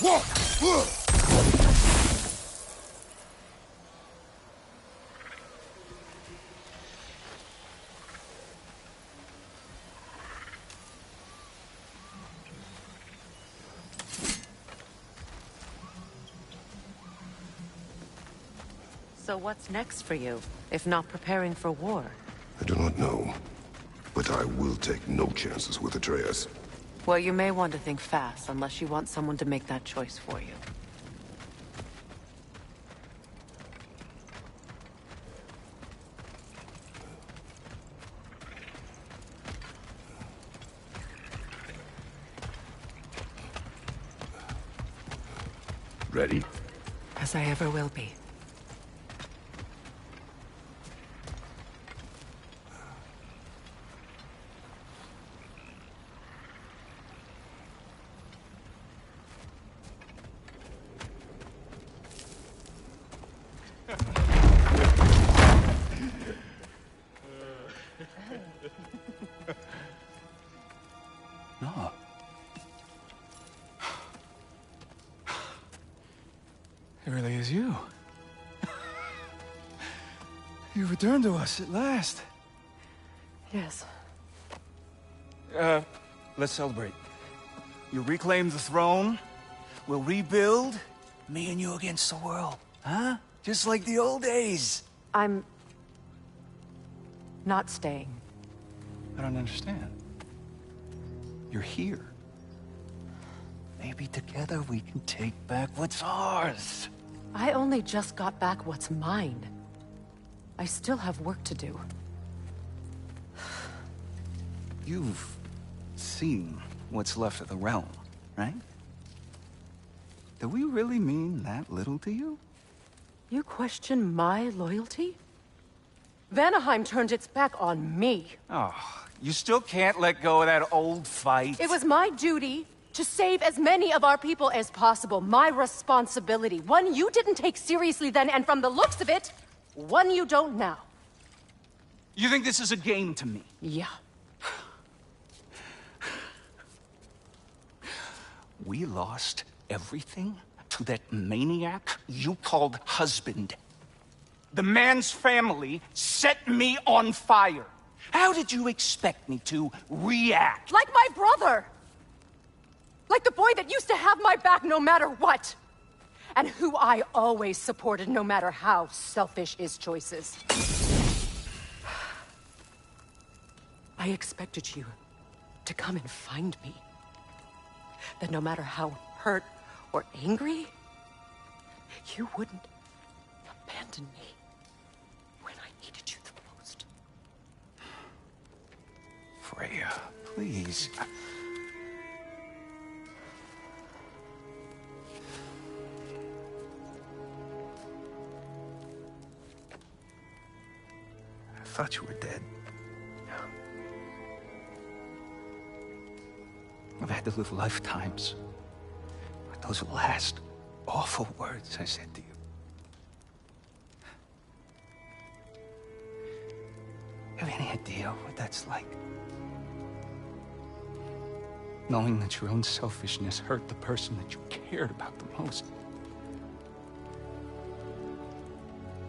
So what's next for you, if not preparing for war? I do not know, but I will take no chances with Atreus. Well, you may want to think fast, unless you want someone to make that choice for you. Ready? As I ever will be. No. It really is you. You returned to us at last. Yes. Let's celebrate. You reclaim the throne. We'll rebuild. Me and you against the world. Huh? Just like the old days. I'm... not staying. I don't understand. You're here. Maybe together we can take back what's ours. I only just got back what's mine. I still have work to do. You've seen what's left of the realm, right? Do we really mean that little to you? You question my loyalty? Vanaheim turned its back on me. Oh, you still can't let go of that old fight? It was my duty to save as many of our people as possible. My responsibility. One you didn't take seriously then, and from the looks of it, one you don't now. You think this is a game to me? Yeah. We lost everything to that maniac you called husband. The man's family set me on fire. How did you expect me to react? Like my brother! Like the boy that used to have my back no matter what! And who I always supported no matter how selfish his choices. I expected you to come and find me. That no matter how hurt or angry, you wouldn't abandon me when I needed you the most. Freya, please. I thought you were dead. I've had to live lifetimes with those last awful words I said to you. Have any idea what that's like? Knowing that your own selfishness hurt the person that you cared about the most.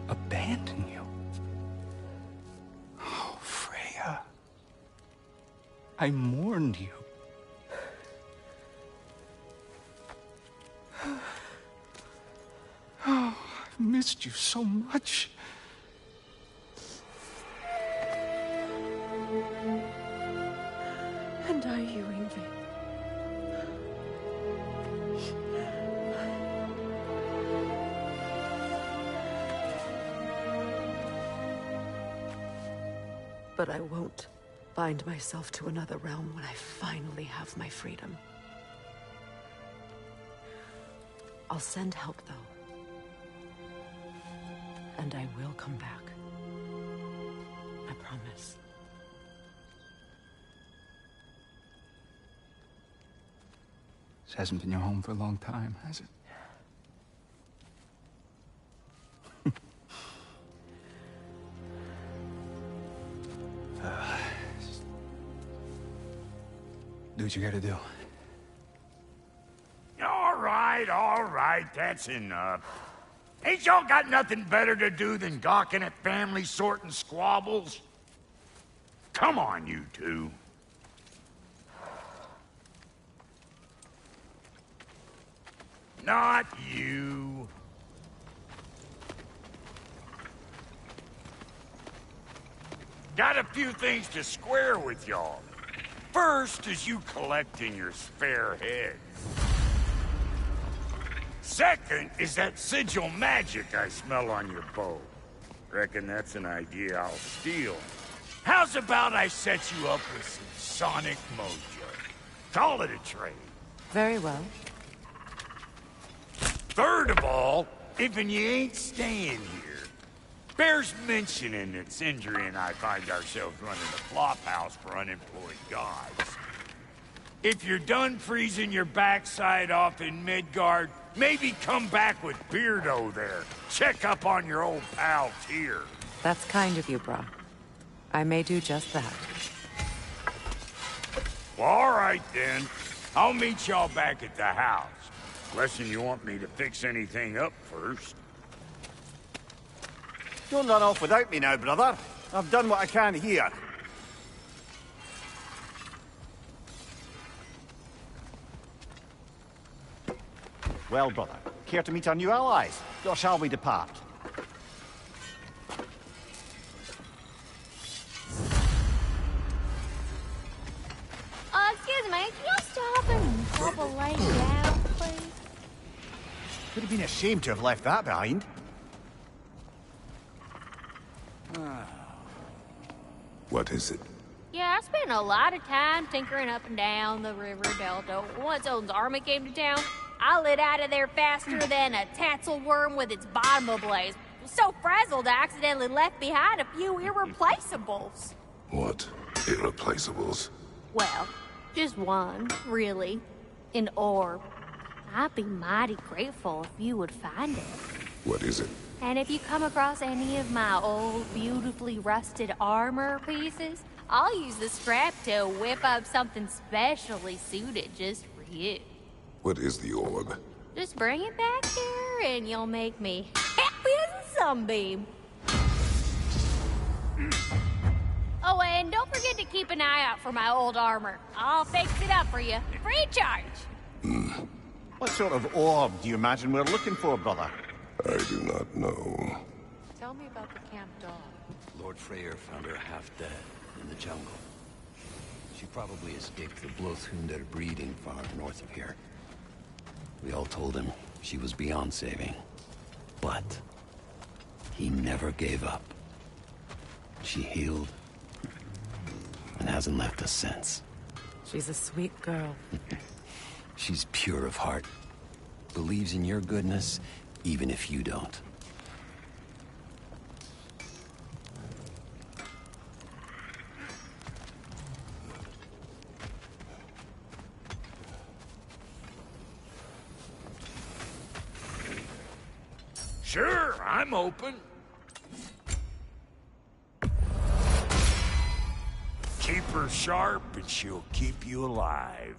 Abandon you. Oh, Freya. I mourned you. Oh, I've missed you so much. And I you, Yngvi. But I won't bind myself to another realm when I finally have my freedom. I'll send help, though. And I will come back. I promise. This hasn't been your home for a long time, has it? Do what you gotta do. All right. all right, that's enough. Ain't y'all got nothing better to do than gawking at family sorting squabbles? Come on, you two. Not you. Got a few things to square with y'all. First is you collecting your spare heads. Second is that sigil magic I smell on your bow. Reckon that's an idea I'll steal. How's about I set you up with some sonic mojo? Call it a trade. Very well. Third of all, if you ain't staying here, bears mentioning that Sindri and I find ourselves running the flop house for unemployed gods. If you're done freezing your backside off in Midgard, maybe come back with Beardo there. Check up on your old pal Tyr. That's kind of you, brah. I may do just that. Well, all right then. I'll meet y'all back at the house. Unless you want me to fix anything up first. Don't run off without me now, brother. I've done what I can here. Well, brother, care to meet our new allies? Or shall we depart? Excuse me, can you stop and help a lady out, please? Would have been a shame to have left that behind. What is it? Yeah, I spent a lot of time tinkering up and down the river delta. Once Odin's army came to town, I lit out of there faster than a tassel worm with its bottom ablaze. So frazzled, I accidentally left behind a few irreplaceables. What? Irreplaceables? Well, just one, really. An orb. I'd be mighty grateful if you would find it. What is it? And if you come across any of my old, beautifully rusted armor pieces, I'll use the scrap to whip up something specially suited just for you. What is the orb? Just bring it back here and you'll make me happy as a sunbeam. Oh, and don't forget to keep an eye out for my old armor. I'll fix it up for you, free of charge. What sort of orb do you imagine we're looking for, brother? I do not know. Tell me about the camp dog. Lord Freyr found her half dead in the jungle. She probably escaped the Blothunder breeding farm north of here. We all told him she was beyond saving. But he never gave up. She healed and hasn't left us since. She's a sweet girl. She's pure of heart. Believes in your goodness, even if you don't. Sure, I'm open. Keep her sharp and she'll keep you alive.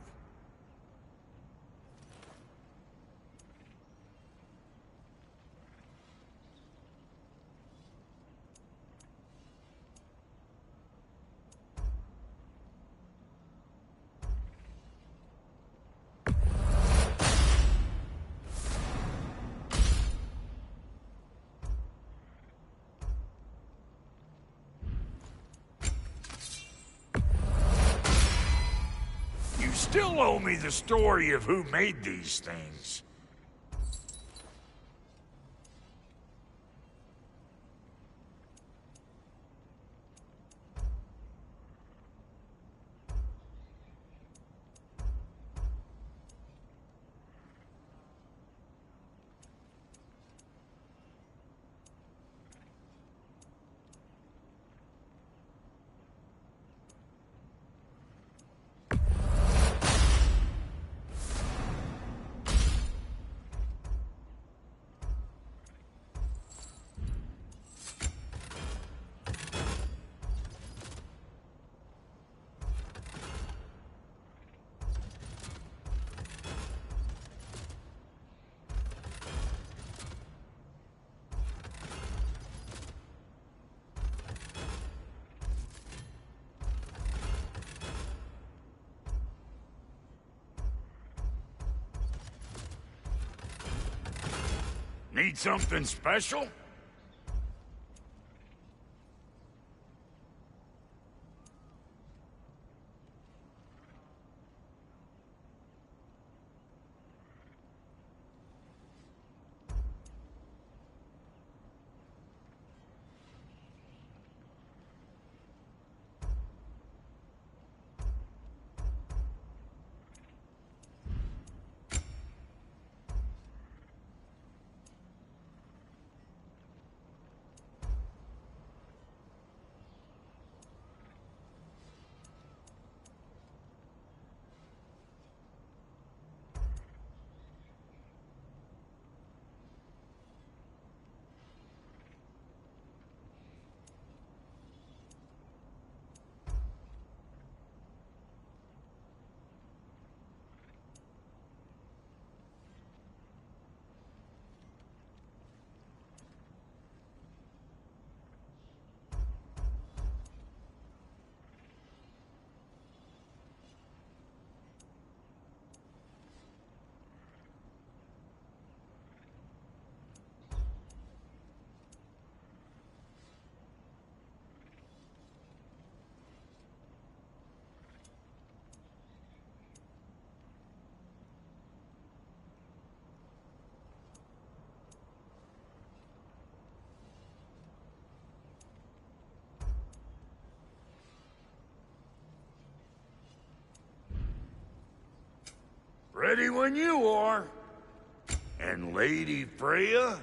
You still owe me the story of who made these things. Need something special? Ready when you are. And Lady Freya?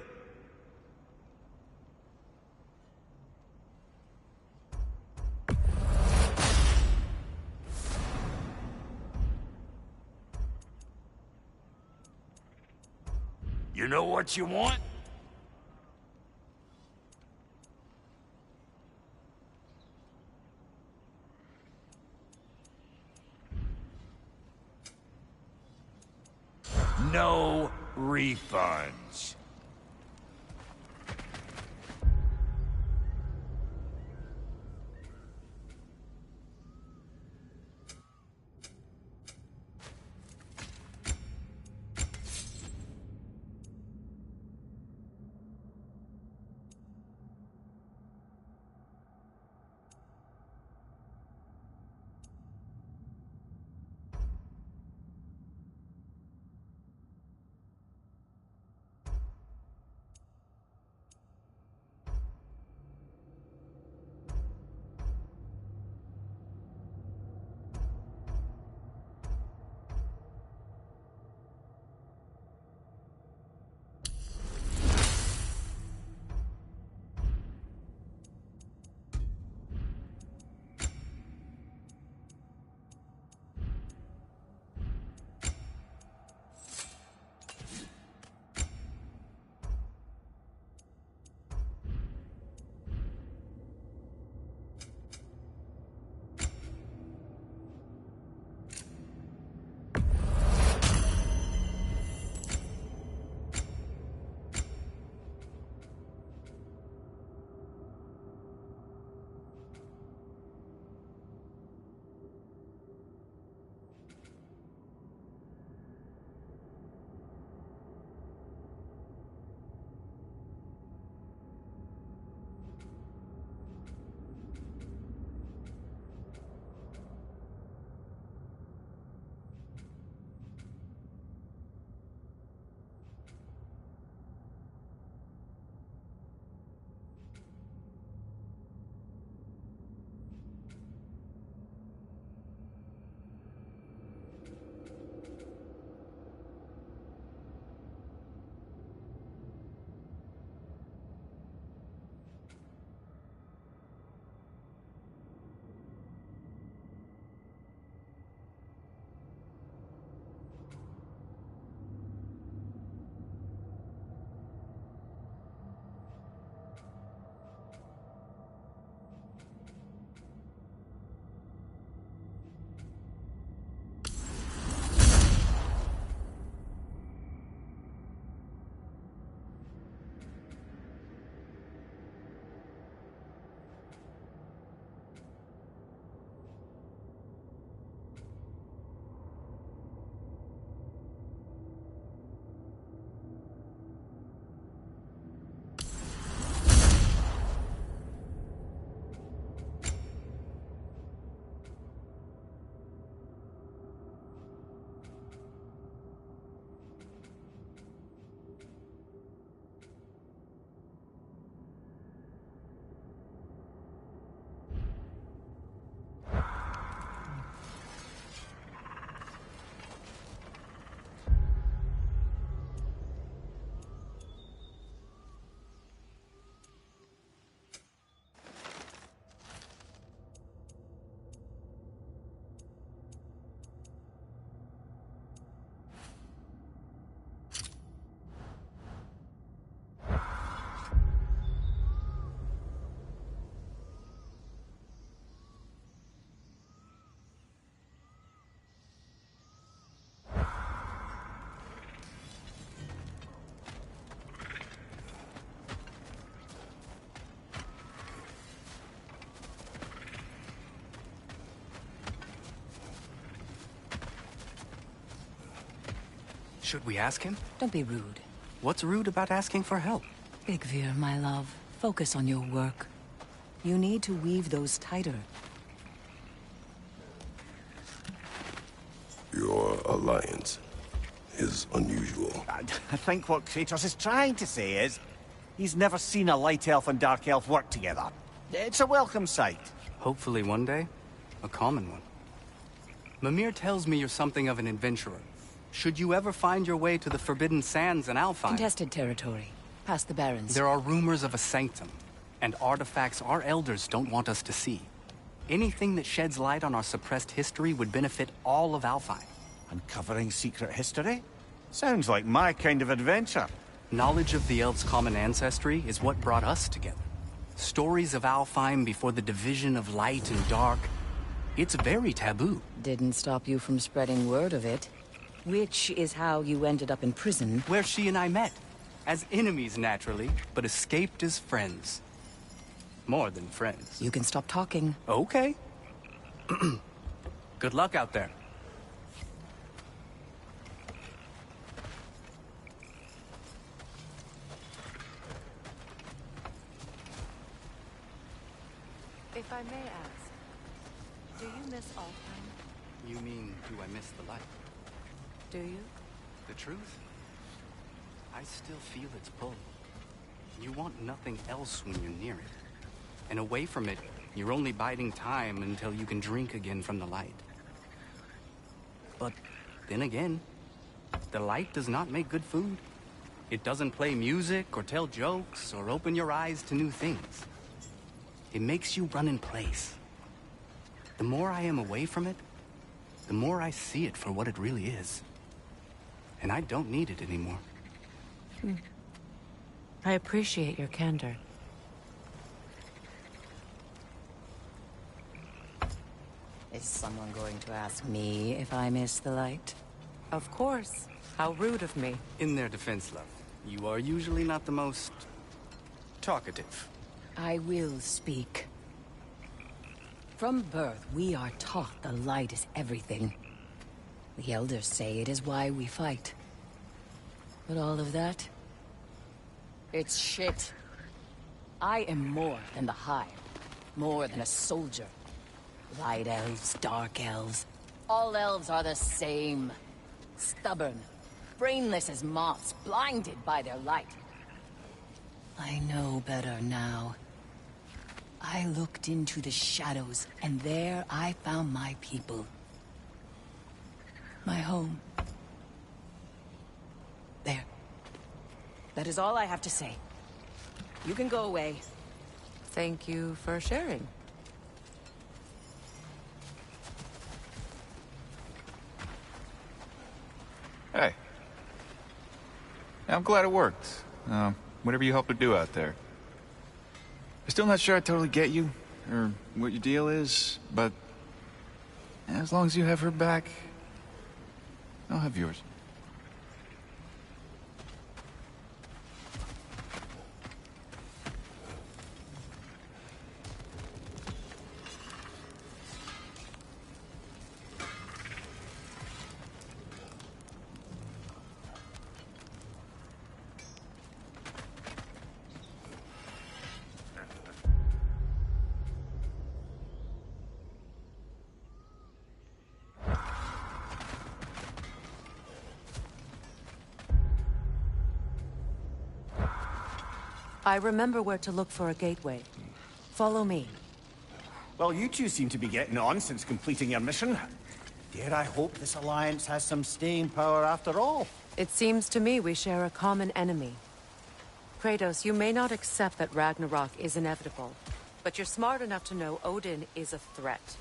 You know what you want? No refunds. Should we ask him? Don't be rude. What's rude about asking for help? Bigvir, my love, focus on your work. You need to weave those tighter. Your alliance is unusual. I think what Kratos is trying to say is, he's never seen a light elf and dark elf work together. It's a welcome sight. Hopefully one day, a common one. Mimir tells me you're something of an adventurer. Should you ever find your way to the Forbidden Sands in Alfheim... Contested territory. Past the Barrens. There are rumors of a sanctum, and artifacts our elders don't want us to see. Anything that sheds light on our suppressed history would benefit all of Alfheim. Uncovering secret history? Sounds like my kind of adventure. Knowledge of the elves' common ancestry is what brought us together. Stories of Alfheim before the division of light and dark. It's very taboo. Didn't stop you from spreading word of it. Which is how you ended up in prison. Where she and I met. As enemies, naturally, but escaped as friends. More than friends. You can stop talking. Okay. Good luck out there. If I may ask, do you miss Alfheim? You mean, do I miss the light? Do you? The truth? I still feel its pull. You want nothing else when you're near it. And away from it, you're only biding time until you can drink again from the light. But then again, the light does not make good food. It doesn't play music or tell jokes or open your eyes to new things. It makes you run in place. The more I am away from it, the more I see it for what it really is. And I don't need it anymore. I appreciate your candor. Is someone going to ask me if I miss the light? Of course. How rude of me. In their defense, love, you are usually not the most... talkative. I will speak. From birth, we are taught the light is everything. The elders say it is why we fight. But all of that... it's shit. I am more than the Hive. More than a soldier. Light elves, dark elves. All elves are the same. Stubborn. Brainless as moths, blinded by their light. I know better now. I looked into the shadows, and there I found my people. My home. There. That is all I have to say. You can go away. Thank you for sharing. Hey. I'm glad it worked. Whatever you helped her do out there. I'm still not sure I totally get you, or what your deal is, but... as long as you have her back, I'll have yours. I remember where to look for a gateway. Follow me. Well, you two seem to be getting on since completing your mission. Dare I hope this alliance has some staying power after all? It seems to me we share a common enemy. Kratos, you may not accept that Ragnarok is inevitable, but you're smart enough to know Odin is a threat.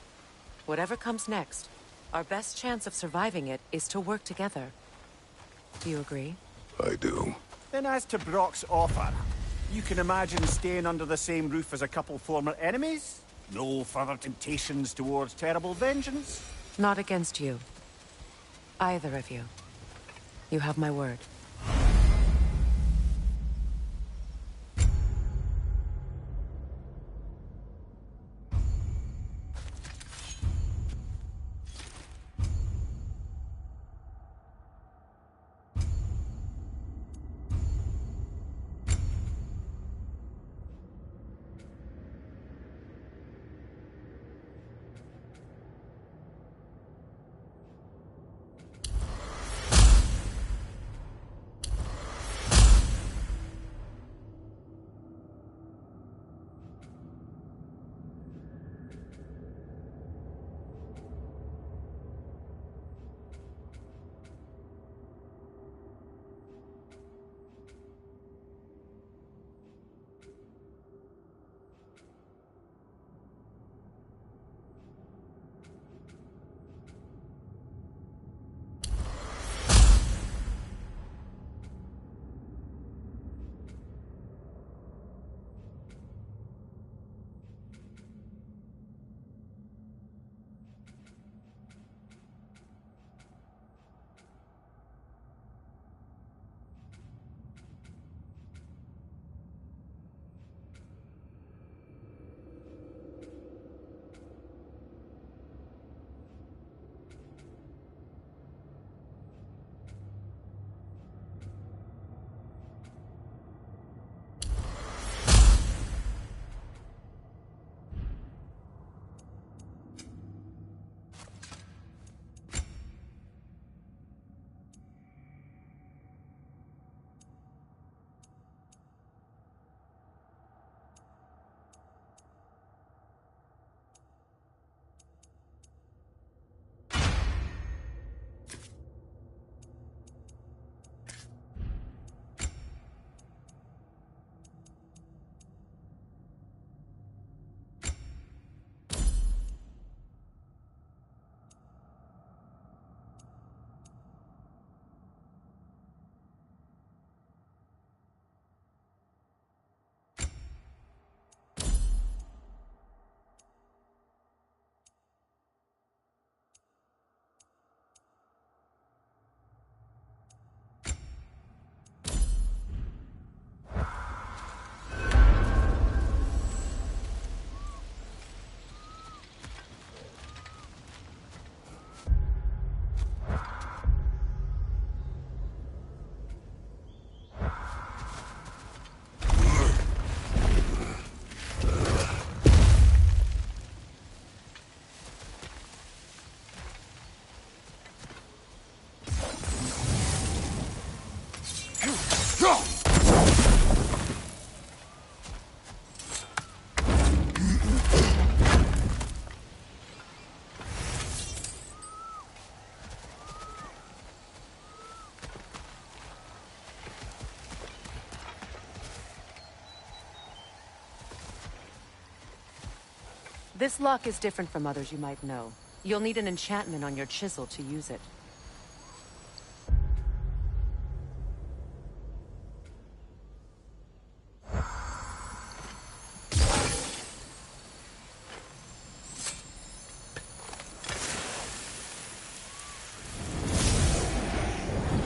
Whatever comes next, our best chance of surviving it is to work together. Do you agree? I do. Then as to Brock's offer, you can imagine staying under the same roof as a couple former enemies? No further temptations towards terrible vengeance? Not against you. Either of you. You have my word. This lock is different from others you might know. You'll need an enchantment on your chisel to use it.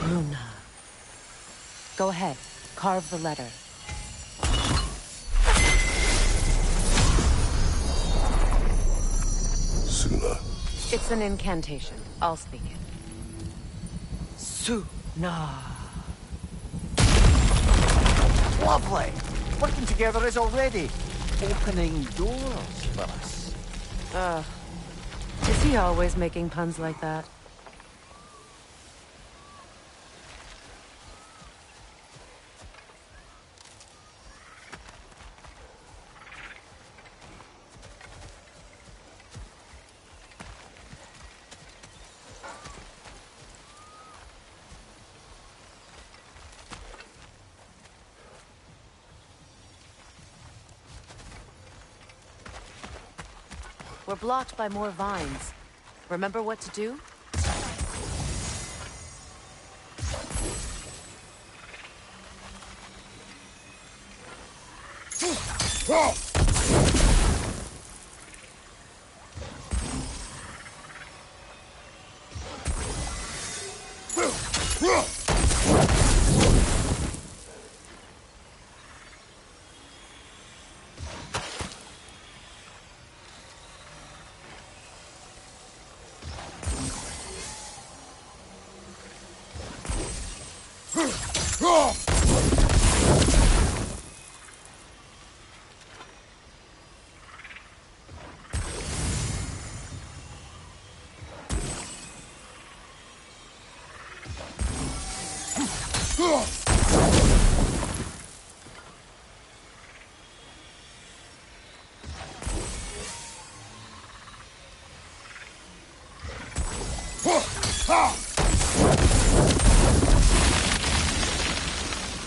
Runa. Go ahead. Carve the letter. Suna. It's an incantation. I'll speak it. Suna. Lovely! Working together is already opening doors for us. Is he always making puns like that? We're blocked by more vines. Remember what to do?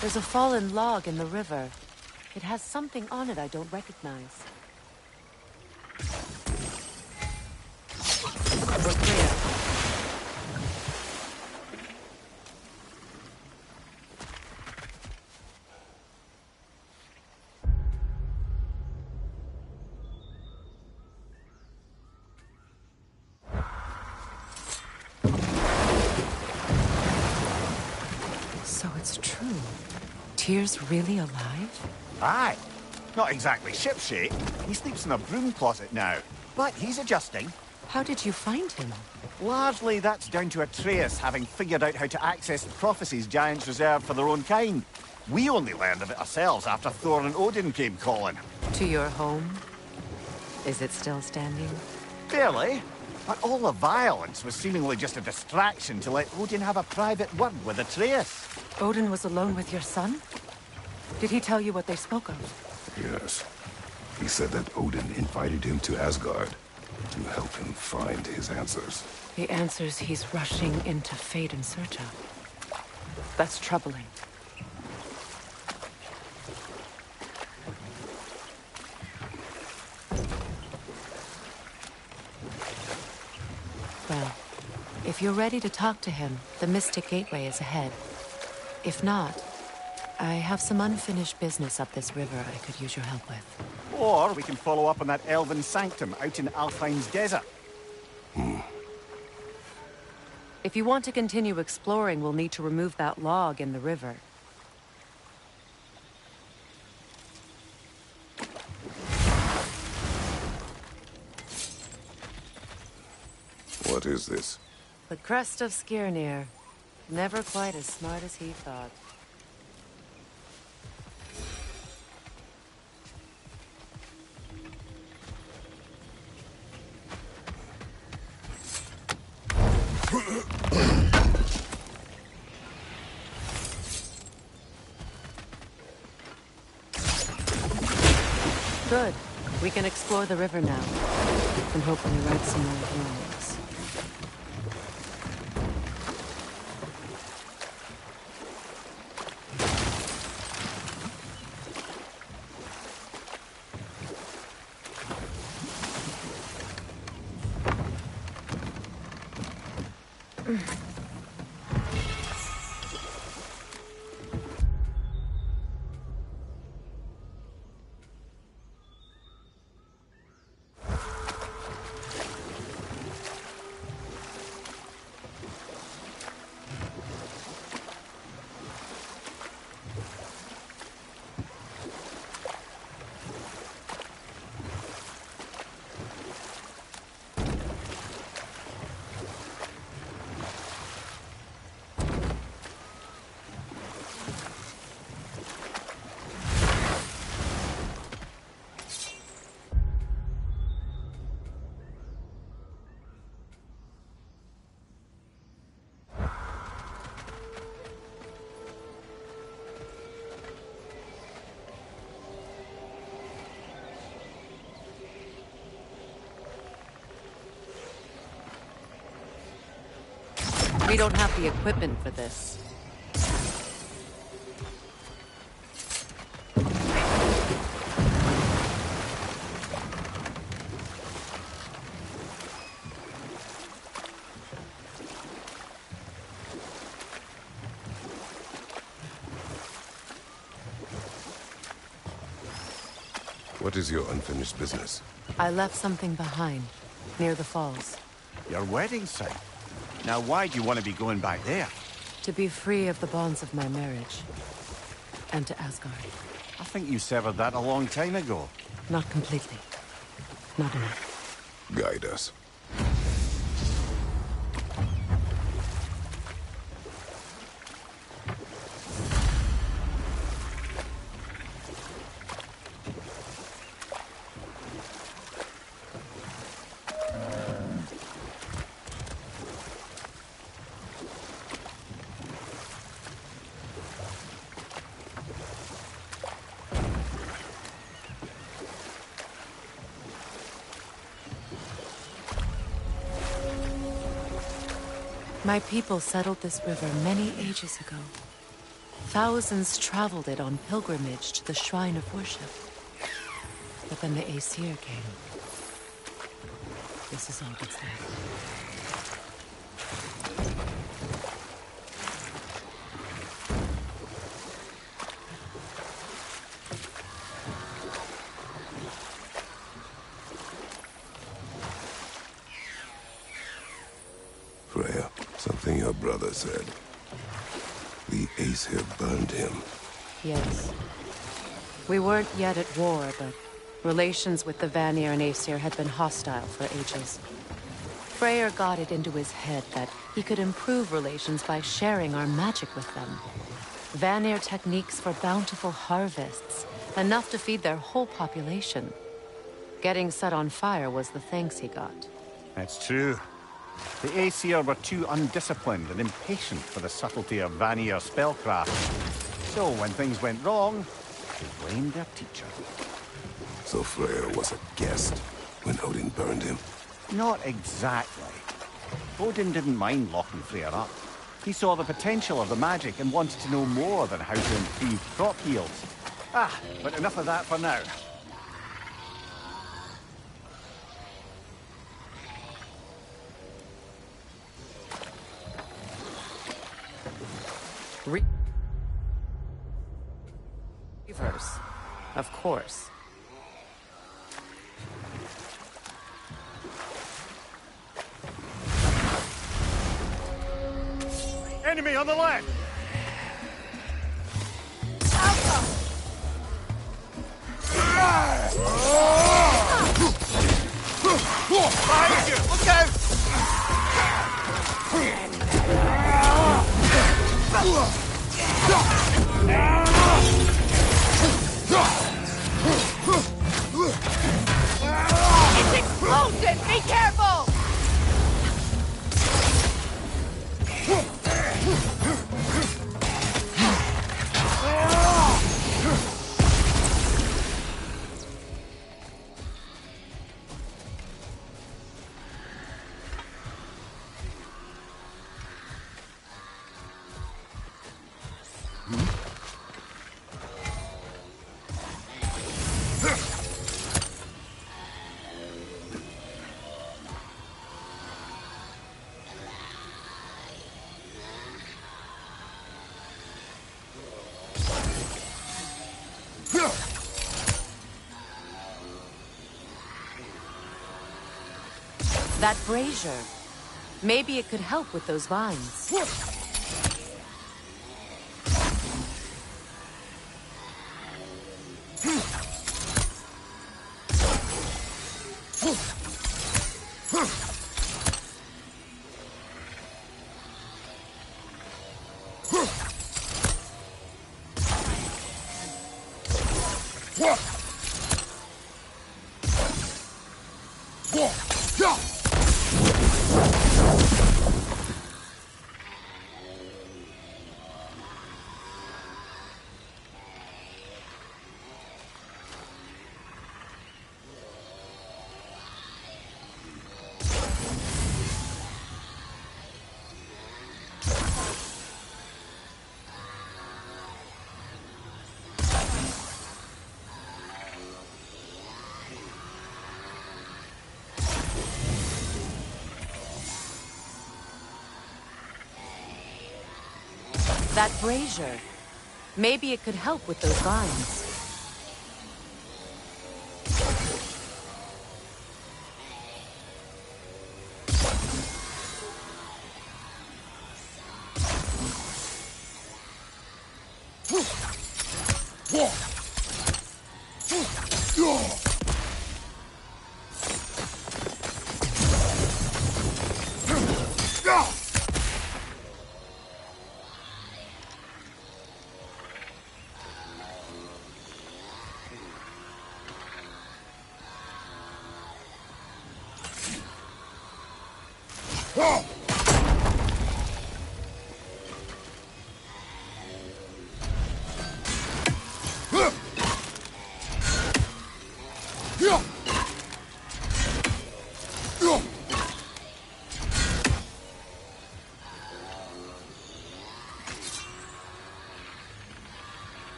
There's a fallen log in the river. It has something on it I don't recognize. We're clear. So it's true. Tyr's really alive? Aye. Not exactly shipshape. He sleeps in a broom closet now. But he's adjusting. How did you find him? Largely, that's down to Atreus having figured out how to access the prophecies giants reserve for their own kind. We only learned of it ourselves after Thor and Odin came calling. To your home? Is it still standing? Barely. But all the violence was seemingly just a distraction to let Odin have a private word with Atreus. Odin was alone with your son? Did he tell you what they spoke of? Yes. He said that Odin invited him to Asgard to help him find his answers. The answers he's rushing into fate in search of. That's troubling. Well, if you're ready to talk to him, the Mystic Gateway is ahead. If not, I have some unfinished business up this river I could use your help with. Or we can follow up on that elven sanctum out in Alfheim's desert. If you want to continue exploring, we'll need to remove that log in the river. What is this? The crest of Skirnir. Never quite as smart as he thought. Good. We can explore the river now. And hopefully right some more ruins. We don't have the equipment for this. What is your unfinished business? I left something behind, near the falls. Your wedding site? Now why do you want to be going back there? To be free of the bonds of my marriage. And to Asgard. I think you severed that a long time ago. Not completely. Not enough. Guide us. My people settled this river many ages ago. Thousands traveled it on pilgrimage to the shrine of worship. But then the Aesir came. This is all that's left. Freya, something your brother said. The Aesir burned him. Yes. We weren't yet at war, but relations with the Vanir and Aesir had been hostile for ages. Freyr got it into his head that he could improve relations by sharing our magic with them. Vanir techniques for bountiful harvests, enough to feed their whole population. Getting set on fire was the thanks he got. That's true. The Aesir were too undisciplined and impatient for the subtlety of Vanir spellcraft. So when things went wrong, they blamed their teacher. So Freyr was a guest when Odin burned him? Not exactly. Odin didn't mind locking Freyr up. He saw the potential of the magic and wanted to know more than how to improve crop yields. But enough of that for now. Reavers, of course. Enemy on the left! Behind you! Look out! It's explosive! Be careful! That brazier. Maybe it could help with those vines. That brazier. Maybe it could help with those vines.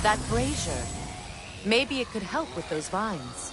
That brazier. Maybe it could help with those vines.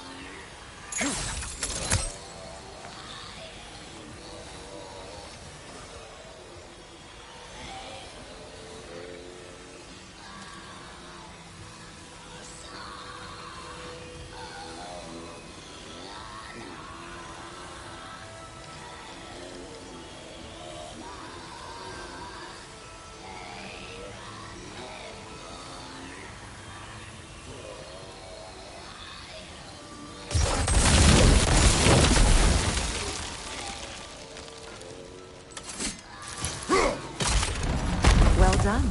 Well done.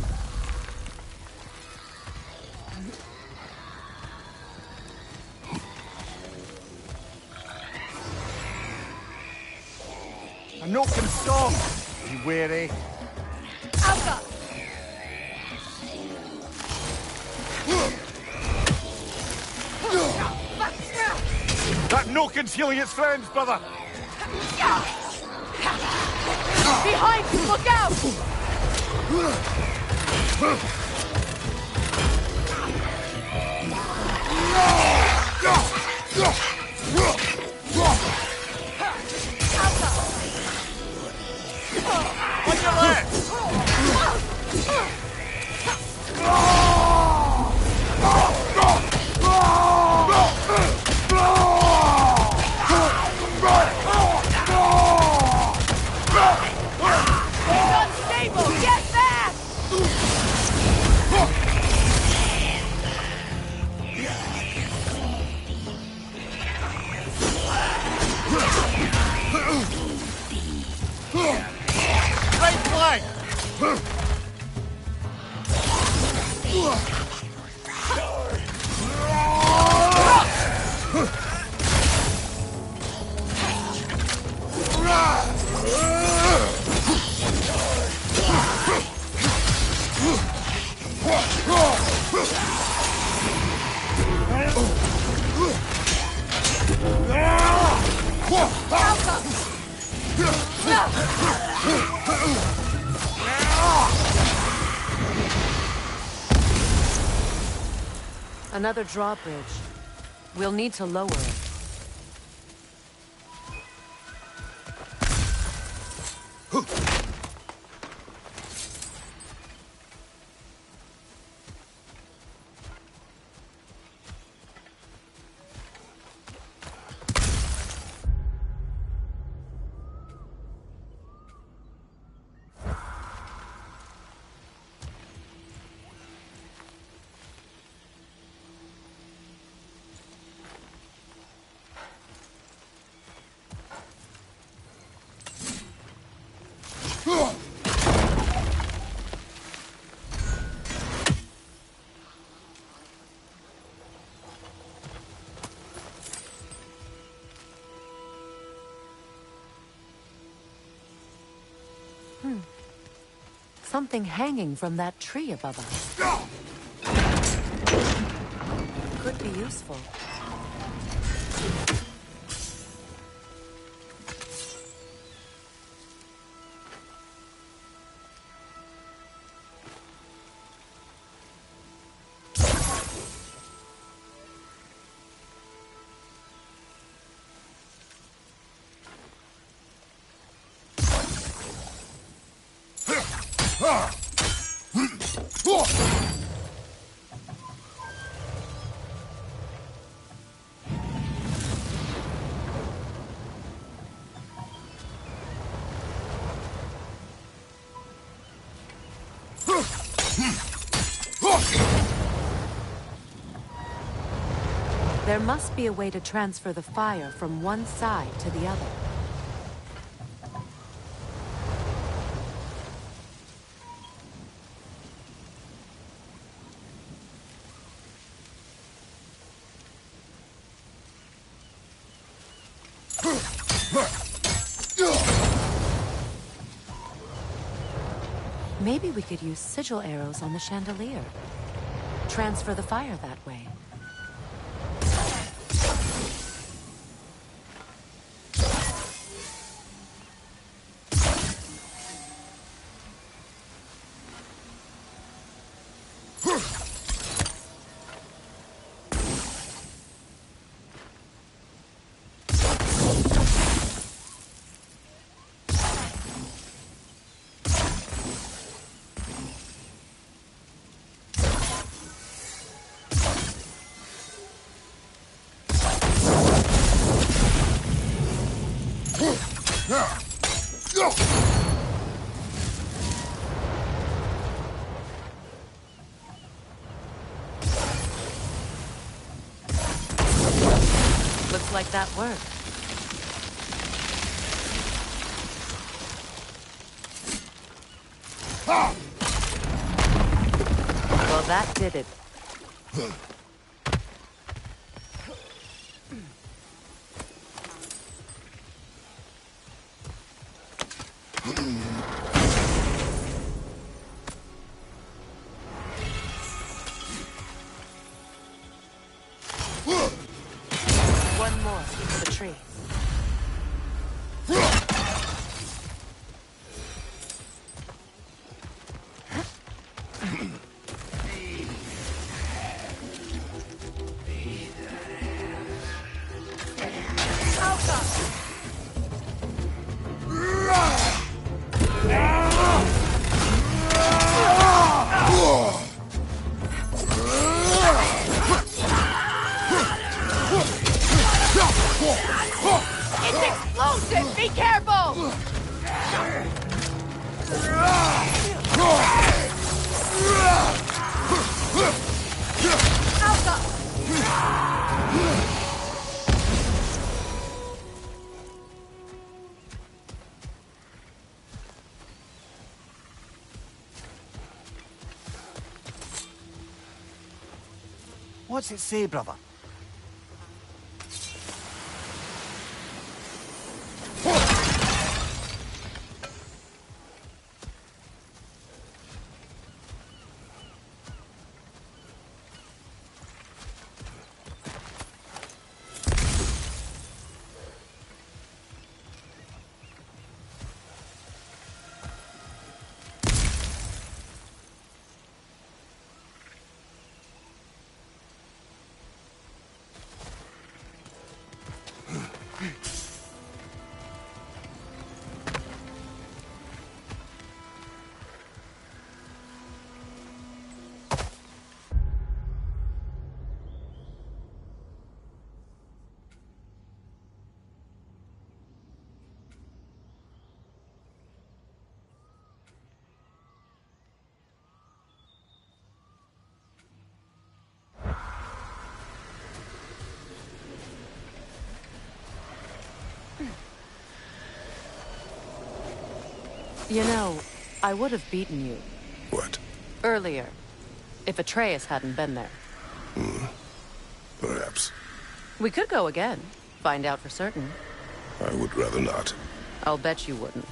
A Noken song! Be wary. Alka! That Noken's healing its friends, brother! Behind you, look out! On your left! He's unstable! Get back! Another drawbridge. We'll need to lower it. Something hanging from that tree above us. Could be useful. There must be a way to transfer the fire from one side to the other. Maybe we could use sigil arrows on the chandelier. Transfer the fire that way. Looks like that worked. Well, that did it. One more for the tree. It's explosive! Be careful! What's it say, brother? You know, I would have beaten you. What? Earlier. If Atreus hadn't been there. Perhaps. We could go again. Find out for certain. I would rather not. I'll bet you wouldn't.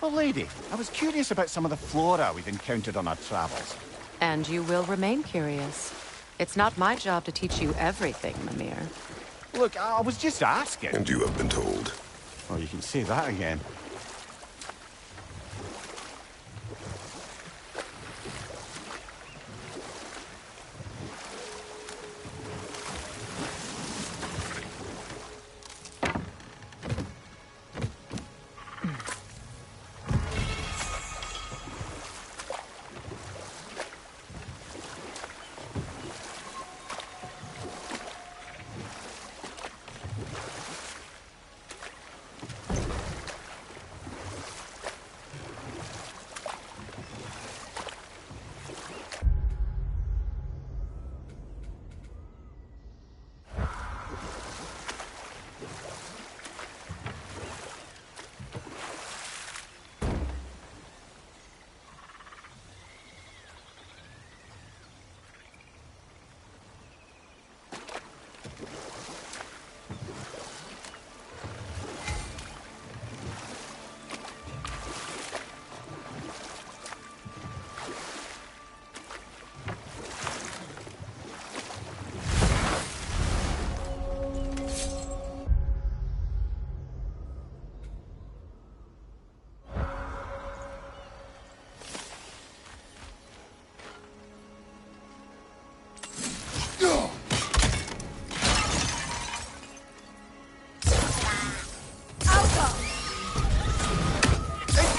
Well, lady, I was curious about some of the flora we've encountered on our travels. And you will remain curious. It's not my job to teach you everything, Mimir. Look, I was just asking. And you have been told. Oh, you can say that again.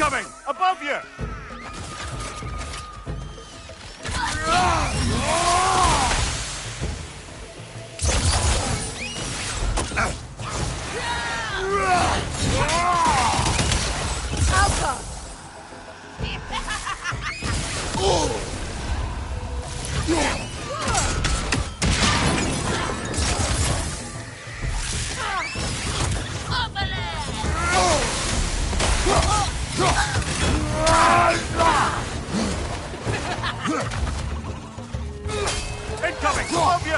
Incoming! Above you! Incoming! Above you!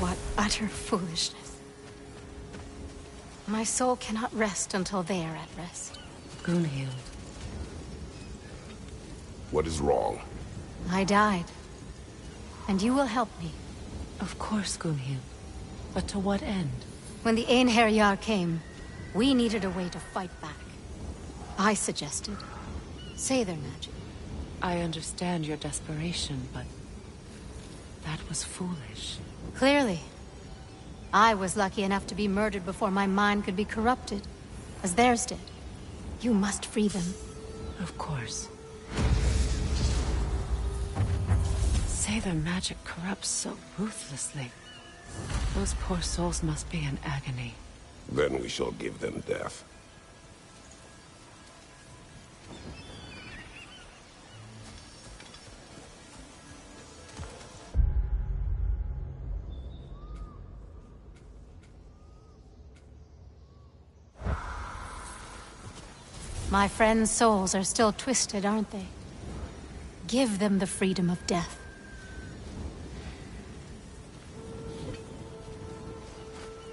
What utter foolishness. My soul cannot rest until they are at rest. Gunhild. What is wrong? I died. And you will help me. Of course, Gunhild. But to what end? When the Einherjar came, we needed a way to fight back. I suggested Seidr magic. I understand your desperation, but that was foolish. Clearly. I was lucky enough to be murdered before my mind could be corrupted, as theirs did. You must free them. Of course. Seidr magic corrupts so ruthlessly. Those poor souls must be in agony. Then we shall give them death. My friends' souls are still twisted, aren't they? Give them the freedom of death.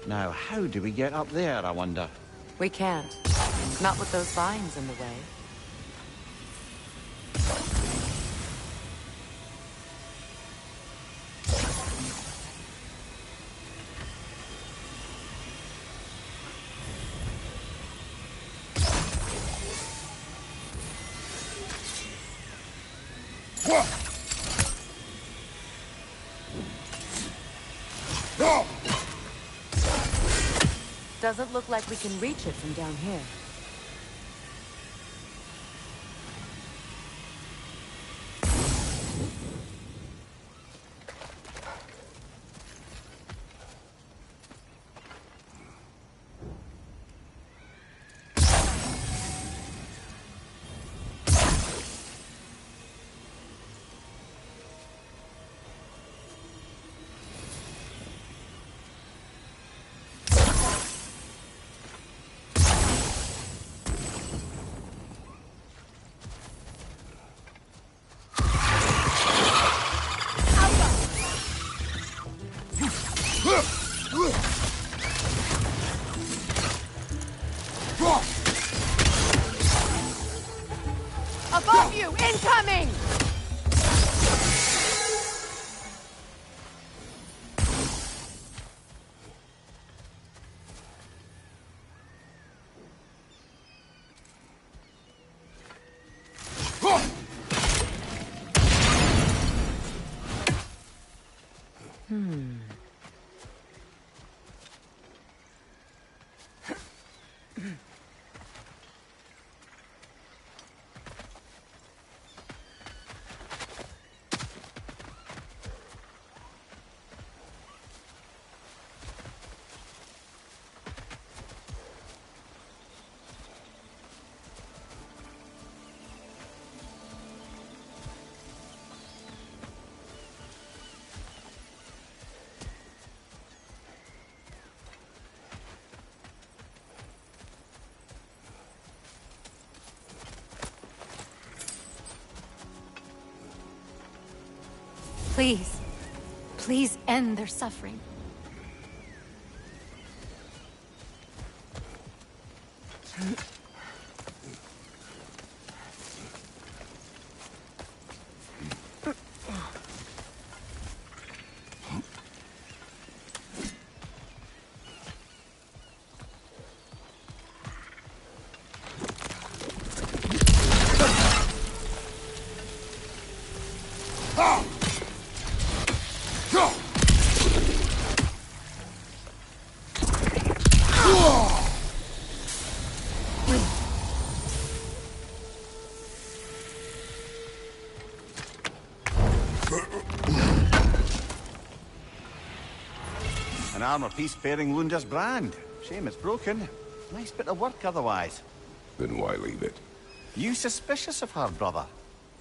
Now, how do we get up there, I wonder? We can't. Not with those vines in the way. Doesn't look like we can reach it from down here. Above you! Incoming! Please. Please end their suffering. An armor piece bearing Lunda's brand. Shame it's broken. Nice bit of work otherwise. Then why leave it? You suspicious of her, brother?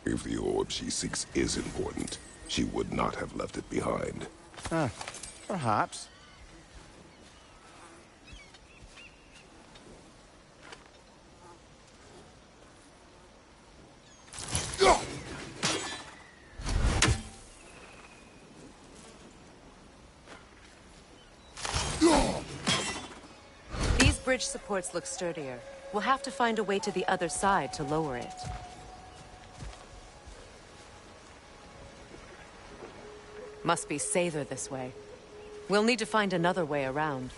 If the orb she seeks is important, she would not have left it behind. Perhaps. bridge supports look sturdier. We'll have to find a way to the other side to lower it. Must be safer this way. We'll need to find another way around.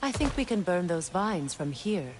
I think we can burn those vines from here.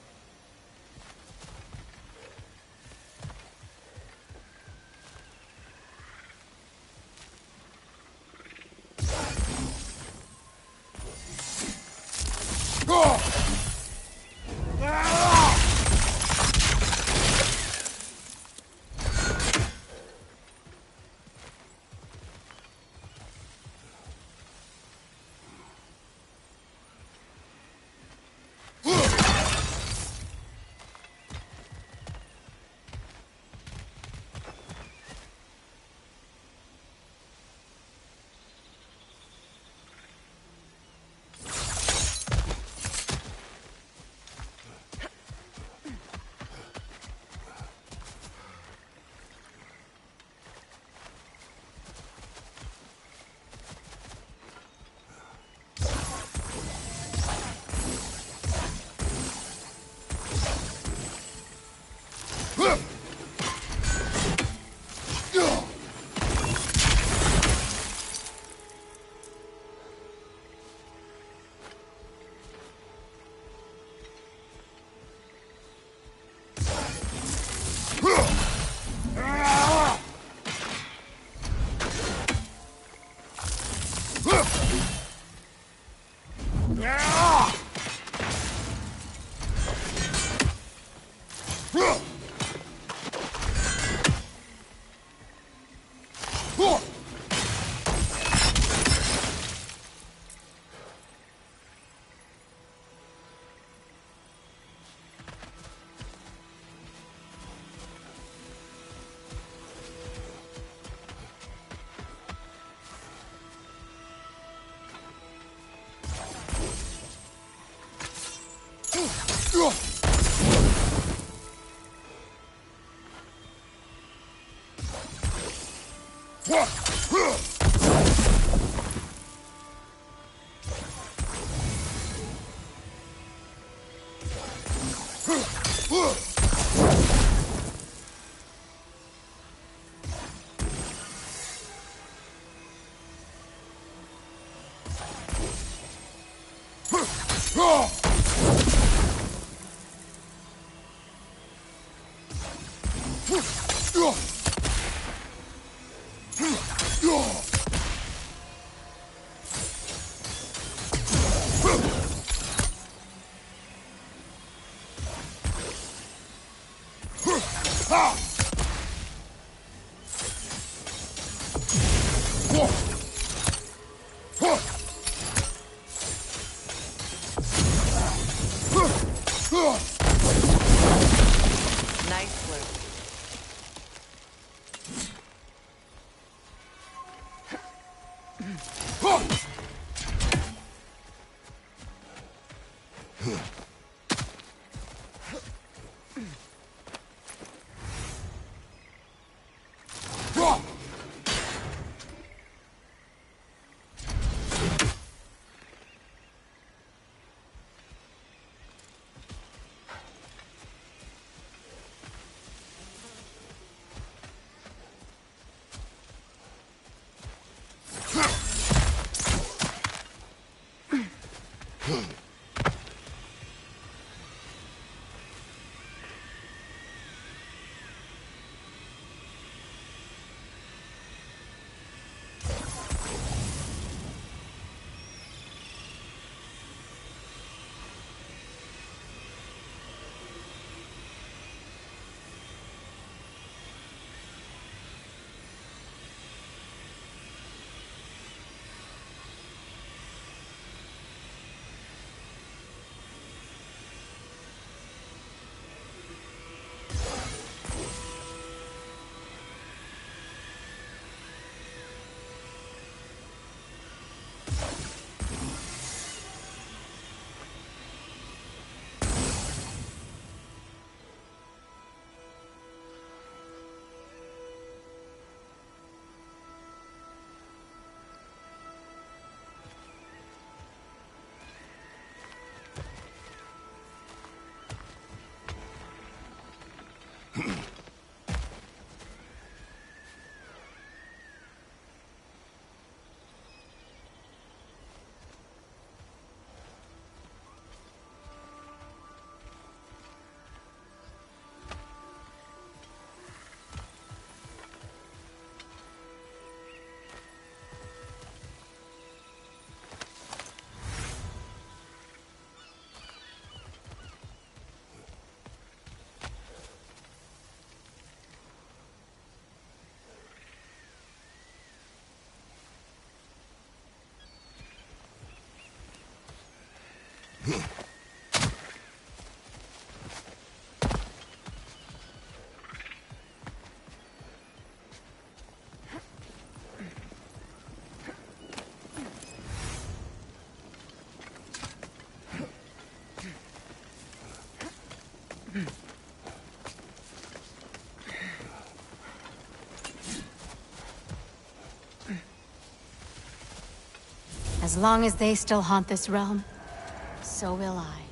Nice work. As long as they still haunt this realm, so will I.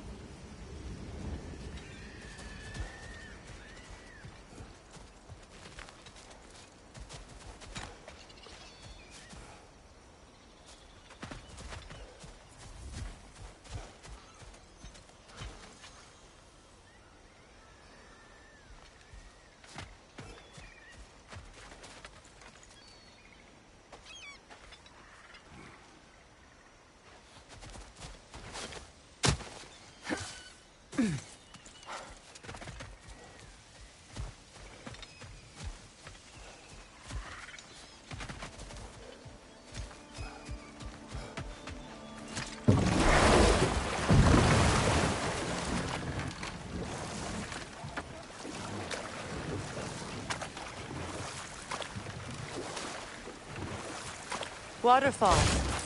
Waterfall.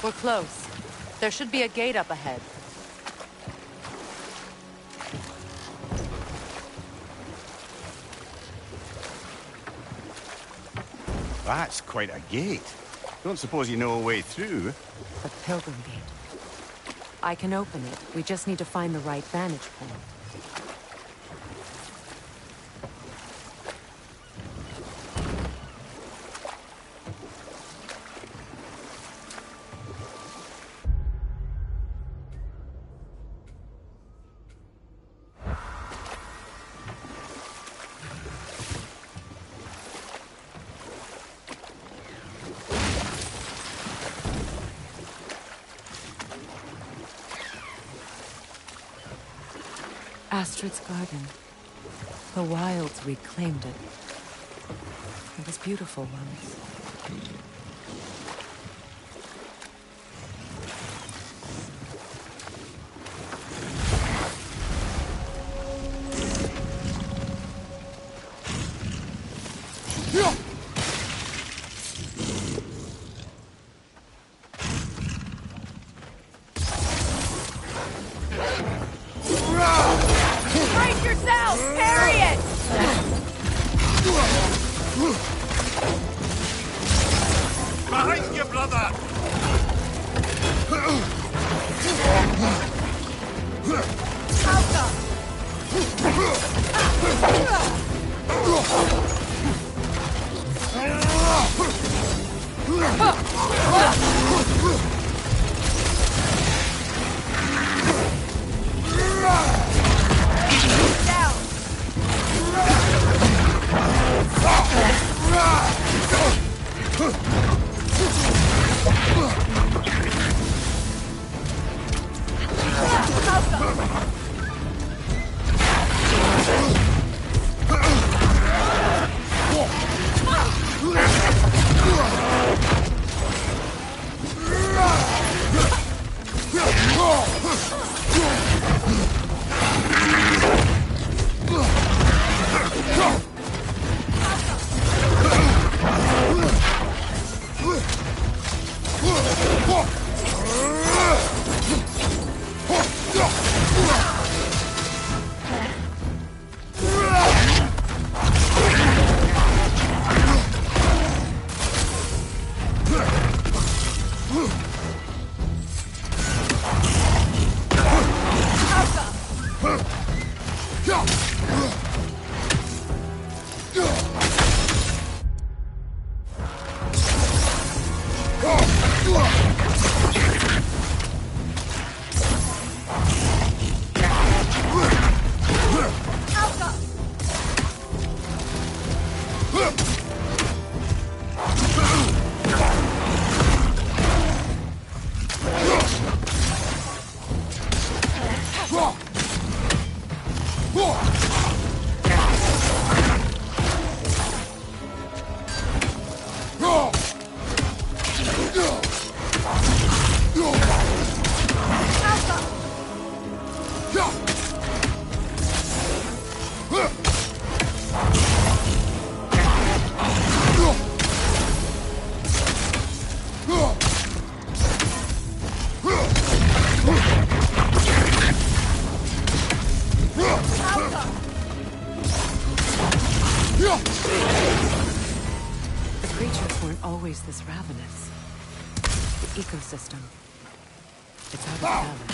We're close. There should be a gate up ahead. That's quite a gate. Don't suppose you know a way through? The Pilgrim Gate. I can open it. We just need to find the right vantage point. Astrid's garden. The wilds reclaimed it. It was beautiful once. Brace yourself! Parry it! Behind you, brother! The creatures weren't always this ravenous. The ecosystem. It's out of balance.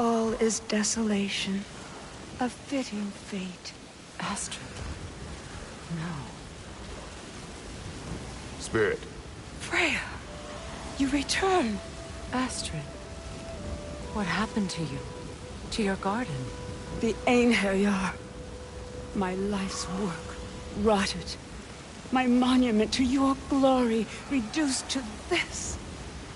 All is desolation. A fitting fate. Astrid. No. Spirit. Freya! You return! Astrid. What happened to you? To your garden? The Einherjar. My life's work rotted. My monument to your glory reduced to this.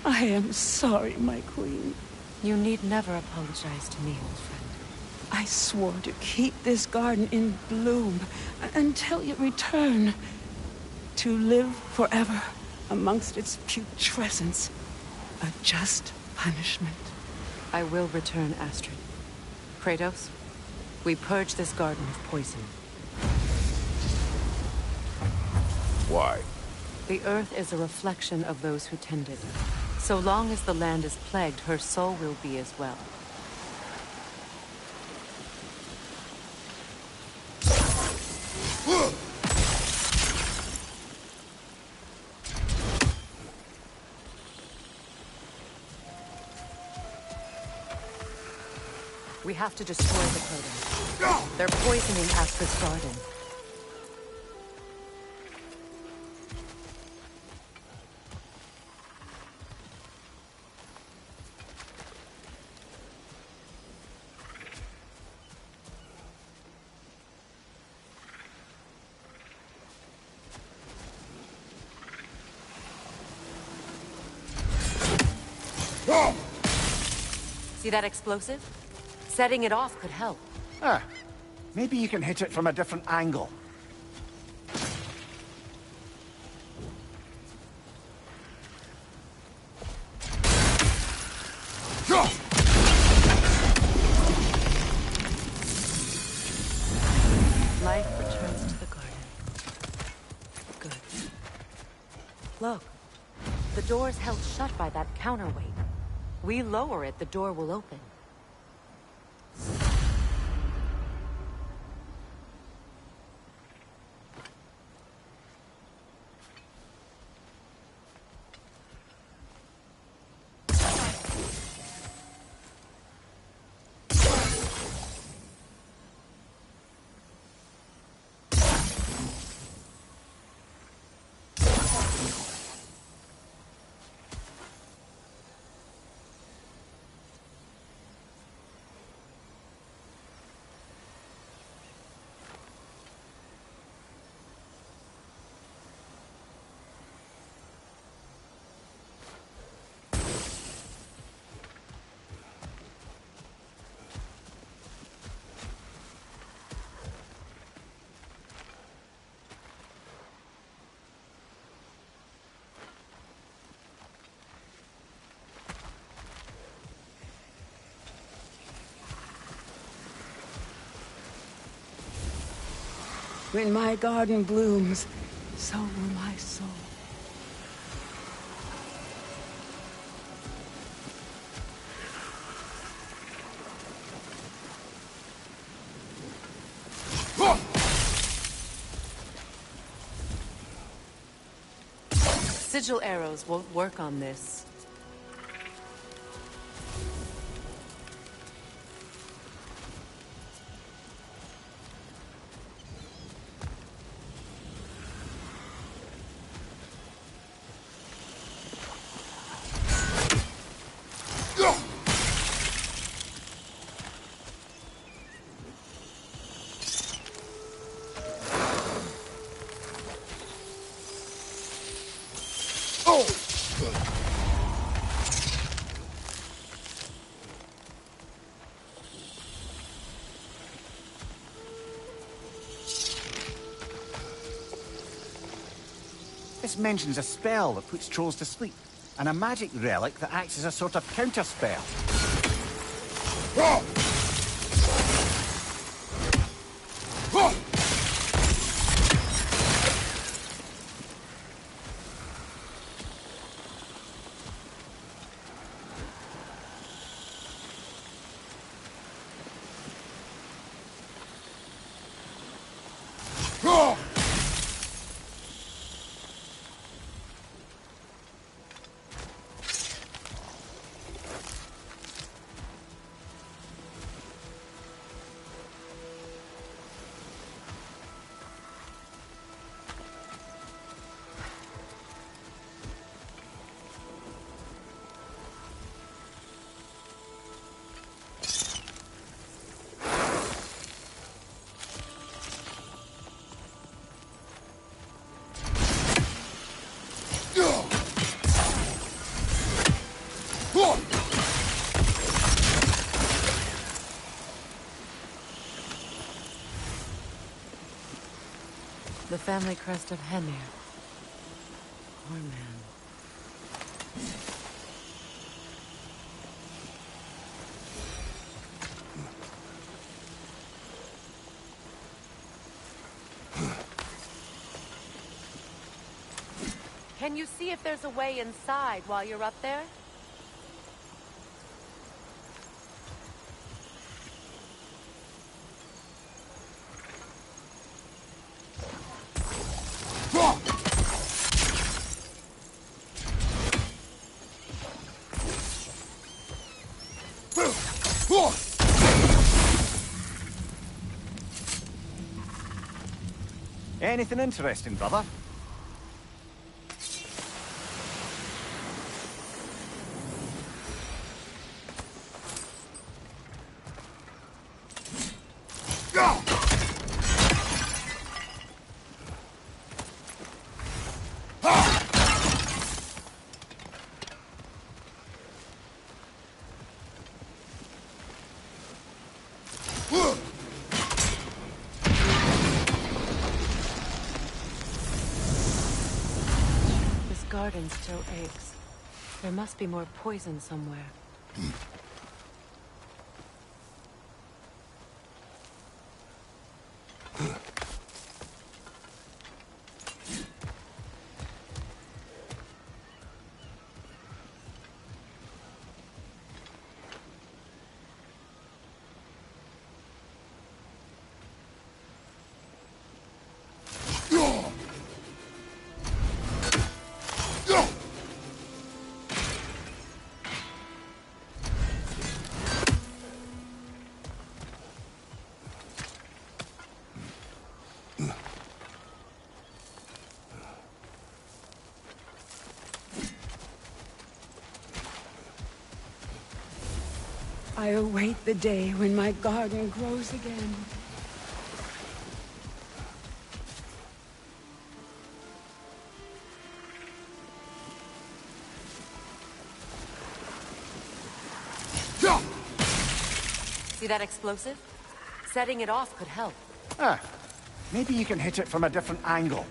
I am sorry, my queen. You need never apologize to me, old friend. I swore to keep this garden in bloom until you return. To live forever amongst its putrescence. A just punishment. I will return, Astrid. Kratos, we purge this garden of poison. Why? The earth is a reflection of those who tend it. So long as the land is plagued, her soul will be as well. We have to destroy the totem. They're poisoning Astra's garden. See that explosive? Setting it off could help. Ah, maybe you can hit it from a different angle. Life returns to the garden. Good. Look, the door's held shut by that counterweight. We lower it, the door will open. When my garden blooms, so will my soul. Sigil arrows won't work on this. This mentions a spell that puts trolls to sleep, and a magic relic that acts as a sort of counterspell. The family crest of Henir. Poor man. Can you see if there's a way inside while you're up there? Anything interesting, brother? This garden still aches. There must be more poison somewhere. I await the day when my garden grows again. See that explosive? Setting it off could help. Ah, maybe you can hit it from a different angle.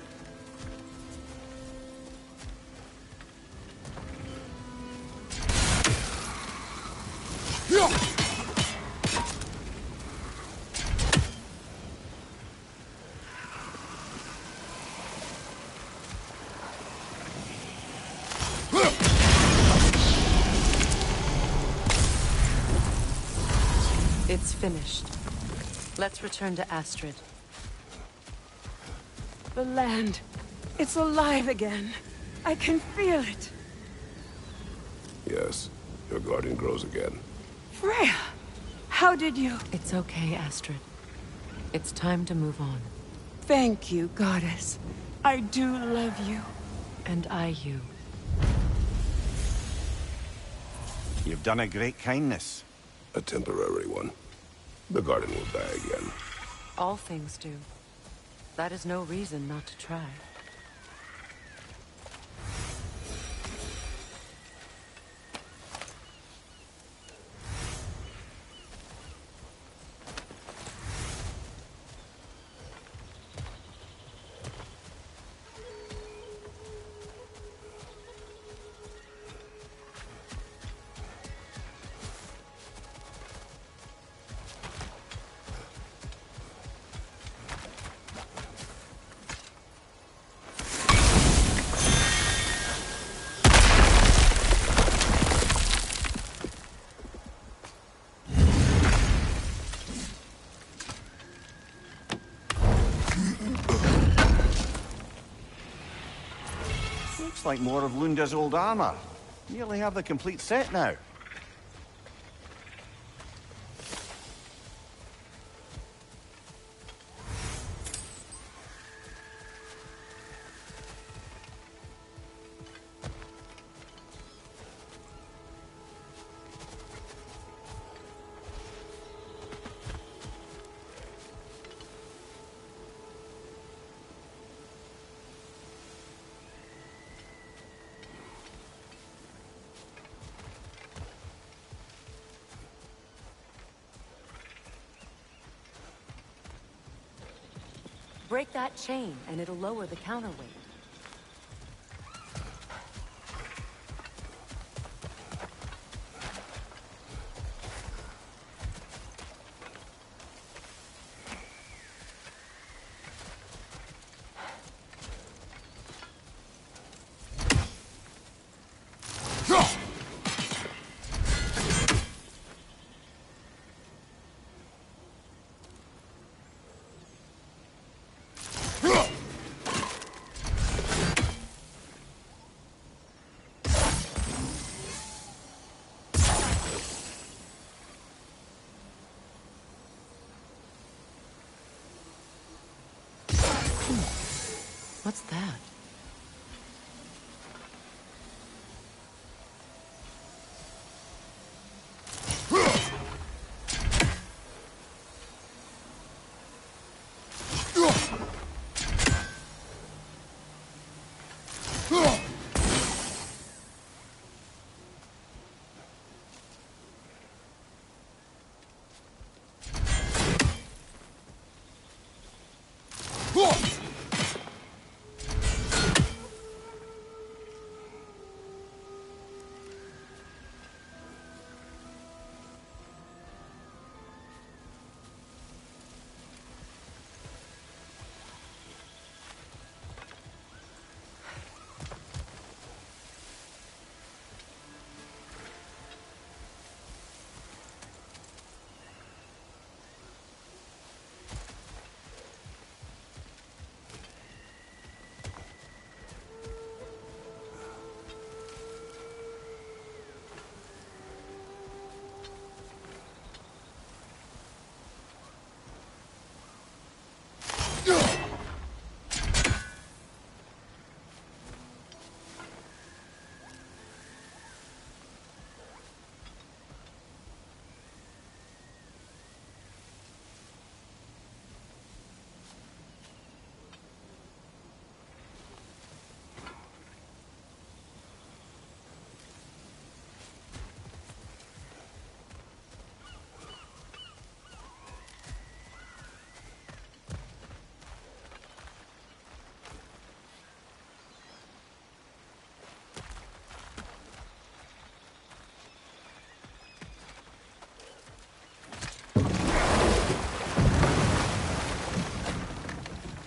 It's finished. Let's return to Astrid. The land. It's alive again. I can feel it. Yes, your garden grows again. Freya! How did you... It's okay, Astrid. It's time to move on. Thank you, goddess. I do love you. And I you. You've done a great kindness. A temporary one. The garden will die again. All things do. That is no reason not to try. Looks like more of Lunda's old armor. Nearly have the complete set now. Break that chain, and it'll lower the counterweight. What's that?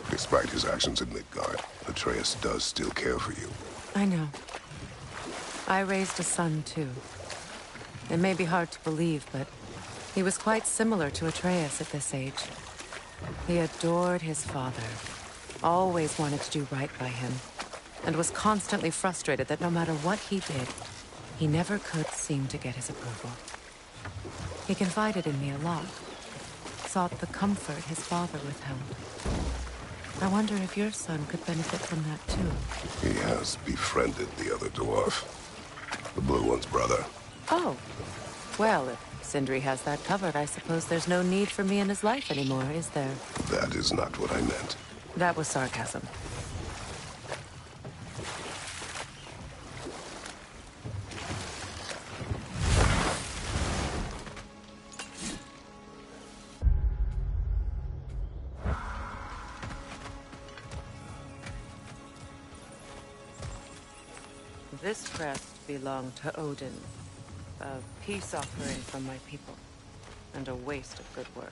Despite his actions in Midgard, Atreus does still care for you. I know. I raised a son, too. It may be hard to believe, but he was quite similar to Atreus at this age. He adored his father, always wanted to do right by him, and was constantly frustrated that no matter what he did, he never could seem to get his approval. He confided in me a lot, sought the comfort his father withheld. I wonder if your son could benefit from that, too. He has befriended the other dwarf. The blue one's brother. Oh. Well, if Sindri has that covered, I suppose there's no need for me in his life anymore, is there? That is not what I meant. That was sarcasm. This crest belonged to Odin, a peace offering from my people, and a waste of good work.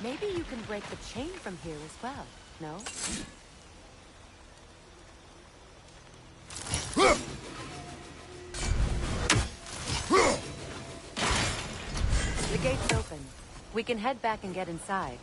Maybe you can break the chain from here as well, no? The gate's open. We can head back and get inside.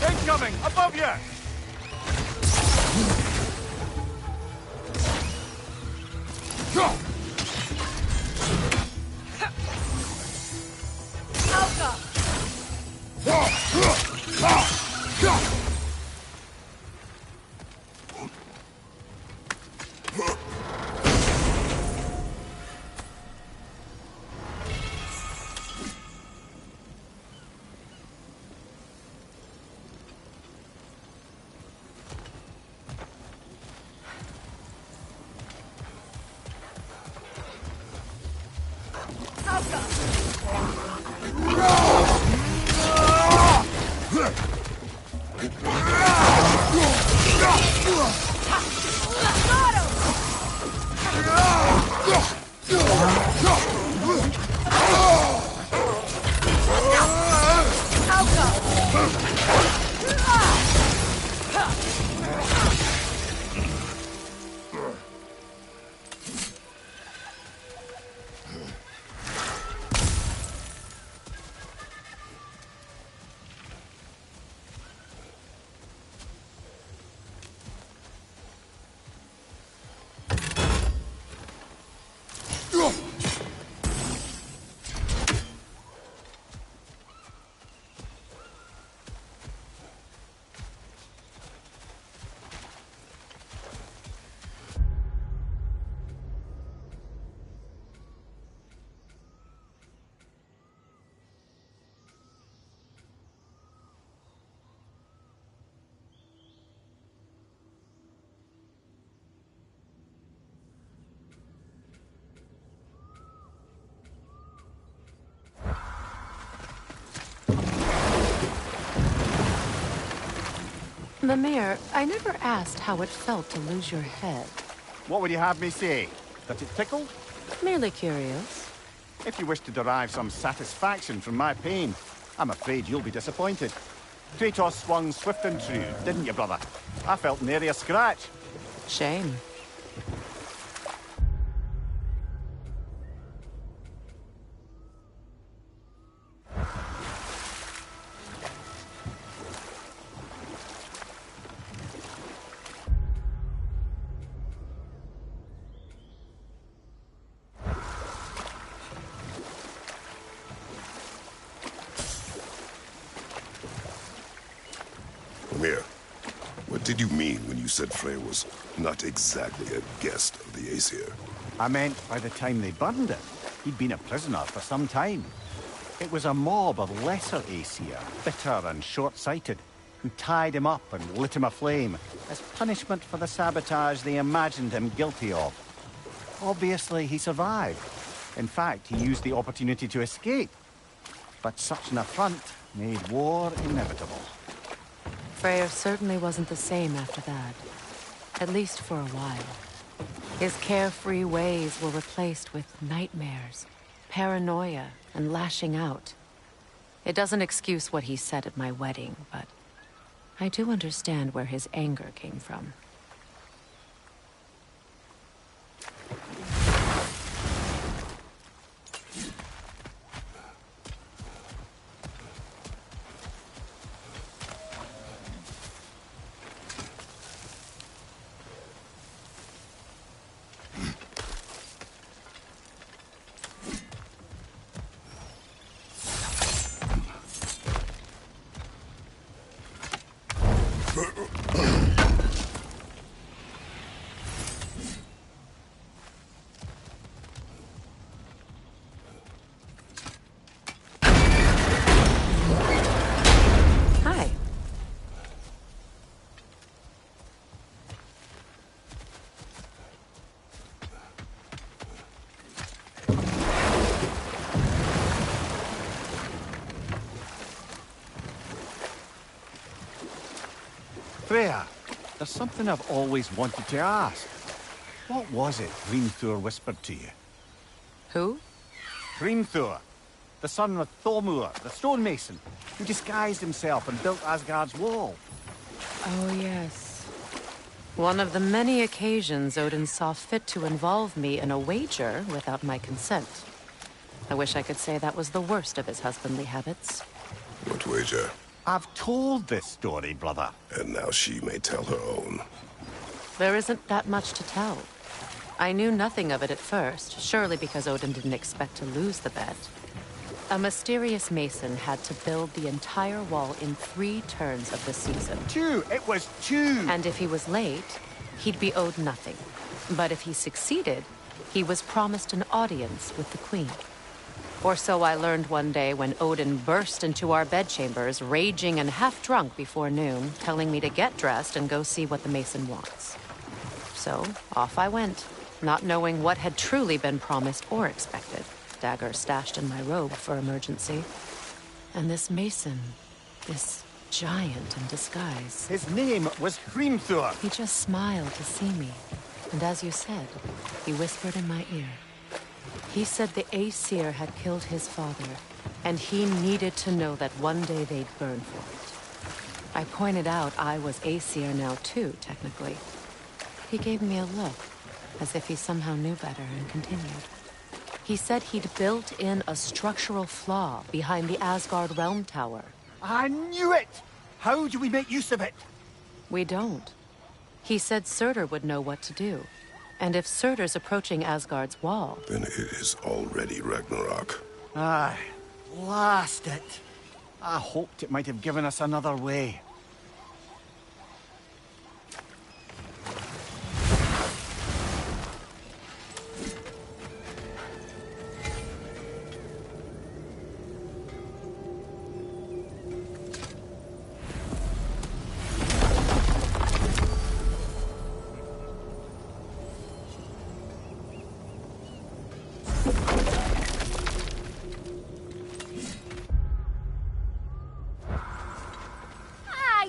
Incoming! Above you! Mimir, I never asked how it felt to lose your head. What would you have me say? That it tickled? Merely curious. If you wish to derive some satisfaction from my pain, I'm afraid you'll be disappointed. Kratos swung swift and true, didn't you, brother? I felt nary a scratch. Shame. Mimir, what did you mean when you said Freyr was not exactly a guest of the Aesir? I meant by the time they burned it, he'd been a prisoner for some time. It was a mob of lesser Aesir, bitter and short-sighted, who tied him up and lit him aflame as punishment for the sabotage they imagined him guilty of. Obviously, he survived. In fact, he used the opportunity to escape. But such an affront made war inevitable. Freyr certainly wasn't the same after that. At least for a while. His carefree ways were replaced with nightmares, paranoia, and lashing out. It doesn't excuse what he said at my wedding, but I do understand where his anger came from. Freya, there's something I've always wanted to ask. What was it Hrimthur whispered to you? Who? Hrimthur, the son of Thormur, the stonemason, who disguised himself and built Asgard's wall. Oh, yes. One of the many occasions Odin saw fit to involve me in a wager without my consent. I wish I could say that was the worst of his husbandly habits. What wager? I've told this story, brother. And now she may tell her own. There isn't that much to tell. I knew nothing of it at first, surely because Odin didn't expect to lose the bet. A mysterious mason had to build the entire wall in 3 turns of the season. 2! It was 2! And if he was late, he'd be owed nothing. But if he succeeded, he was promised an audience with the queen. Or so I learned one day when Odin burst into our bedchambers, raging and half-drunk before noon, telling me to get dressed and go see what the mason wants. So, off I went, not knowing what had truly been promised or expected. Dagger stashed in my robe for emergency. And this mason, this giant in disguise. His name was Hrimthur. He just smiled to see me. And as you said, he whispered in my ear. He said the Aesir had killed his father, and he needed to know that one day they'd burn for it. I pointed out I was Aesir now too, technically. He gave me a look, as if he somehow knew better, and continued. He said he'd built in a structural flaw behind the Asgard Realm Tower. I knew it! How do we make use of it? We don't. He said Surtur would know what to do. And if Surtur's approaching Asgard's wall... Then it is already Ragnarok. Aye, blast it. I hoped it might have given us another way.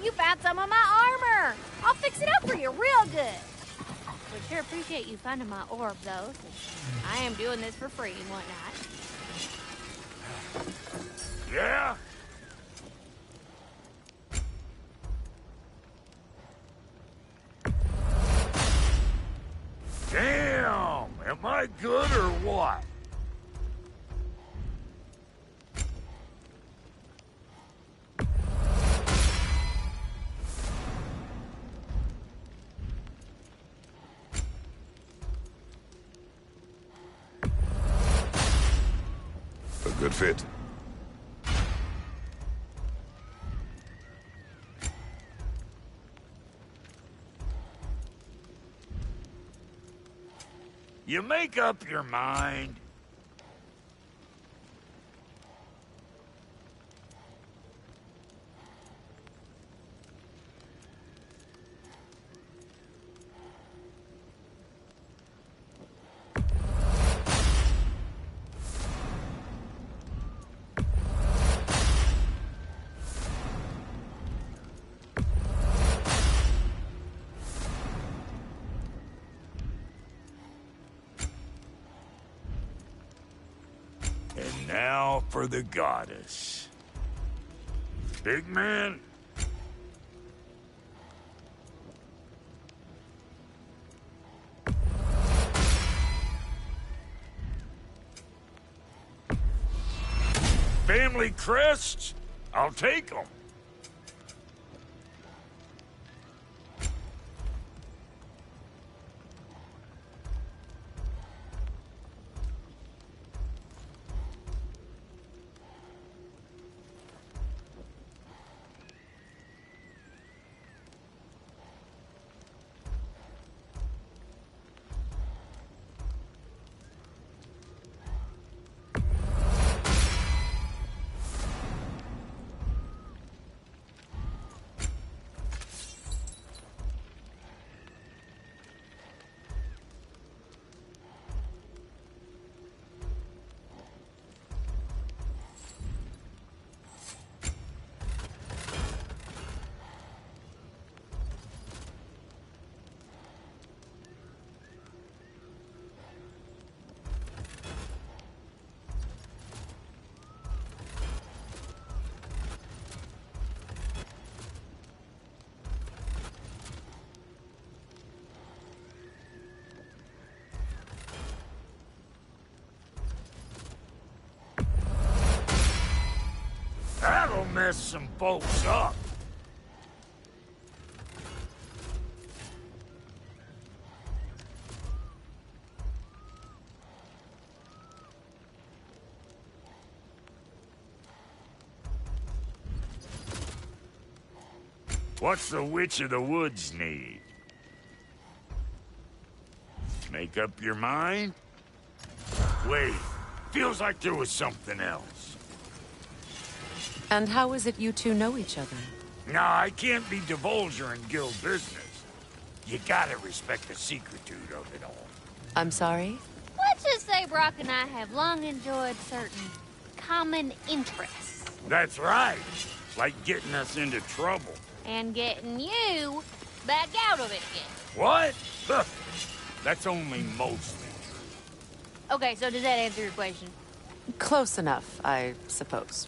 You found some of my armor. I'll fix it up for you real good. Would sure appreciate you finding my orb, though. I am doing this for free and whatnot. Yeah? Damn! Am I good or what? A good fit. You make up your mind. And now for the goddess. Big man? Family crests? I'll take them. mess some folks up. What's the Witch of the Woods need? Make up your mind? Wait, feels like there was something else. And how is it you two know each other? Nah, I can't be divulger in guild business. You gotta respect the secretude of it all. I'm sorry? Let's just say Brock and I have long enjoyed certain common interests. That's right. Like getting us into trouble. And getting you back out of it again. What? That's only mostly true. Okay, so does that answer your question? Close enough, I suppose.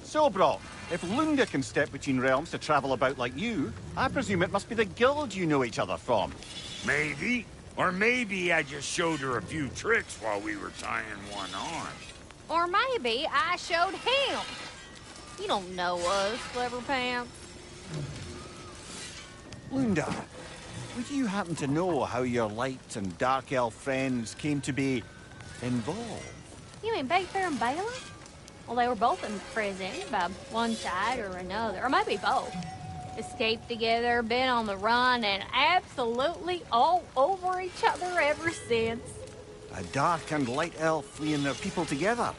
So, Brock, if Lunda can step between realms to travel about like you, I presume it must be the guild you know each other from. Maybe. Or maybe I just showed her a few tricks while we were tying one on. Or maybe I showed him. You don't know us, Clever Pants. Lunda, would you happen to know how your light and dark elf friends came to be involved? You mean Bayfair and Baylor? Well, they were both imprisoned by one side or another, or maybe both. Escaped together, been on the run, and absolutely all over each other ever since. A dark and light elf fleeing their people together.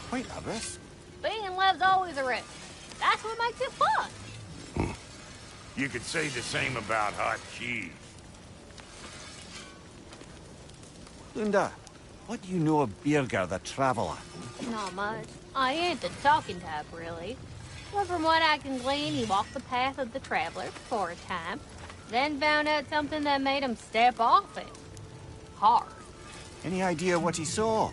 Quite a risk. Being in love's always a risk. That's what makes it fun. You could say the same about hot cheese. Lunda, what do you know of Birger the Traveler? Not much. I ain't the talking type, really. But from what I can glean, he walked the path of the traveler for a time, then found out something that made him step off it. Hard. Any idea what he saw?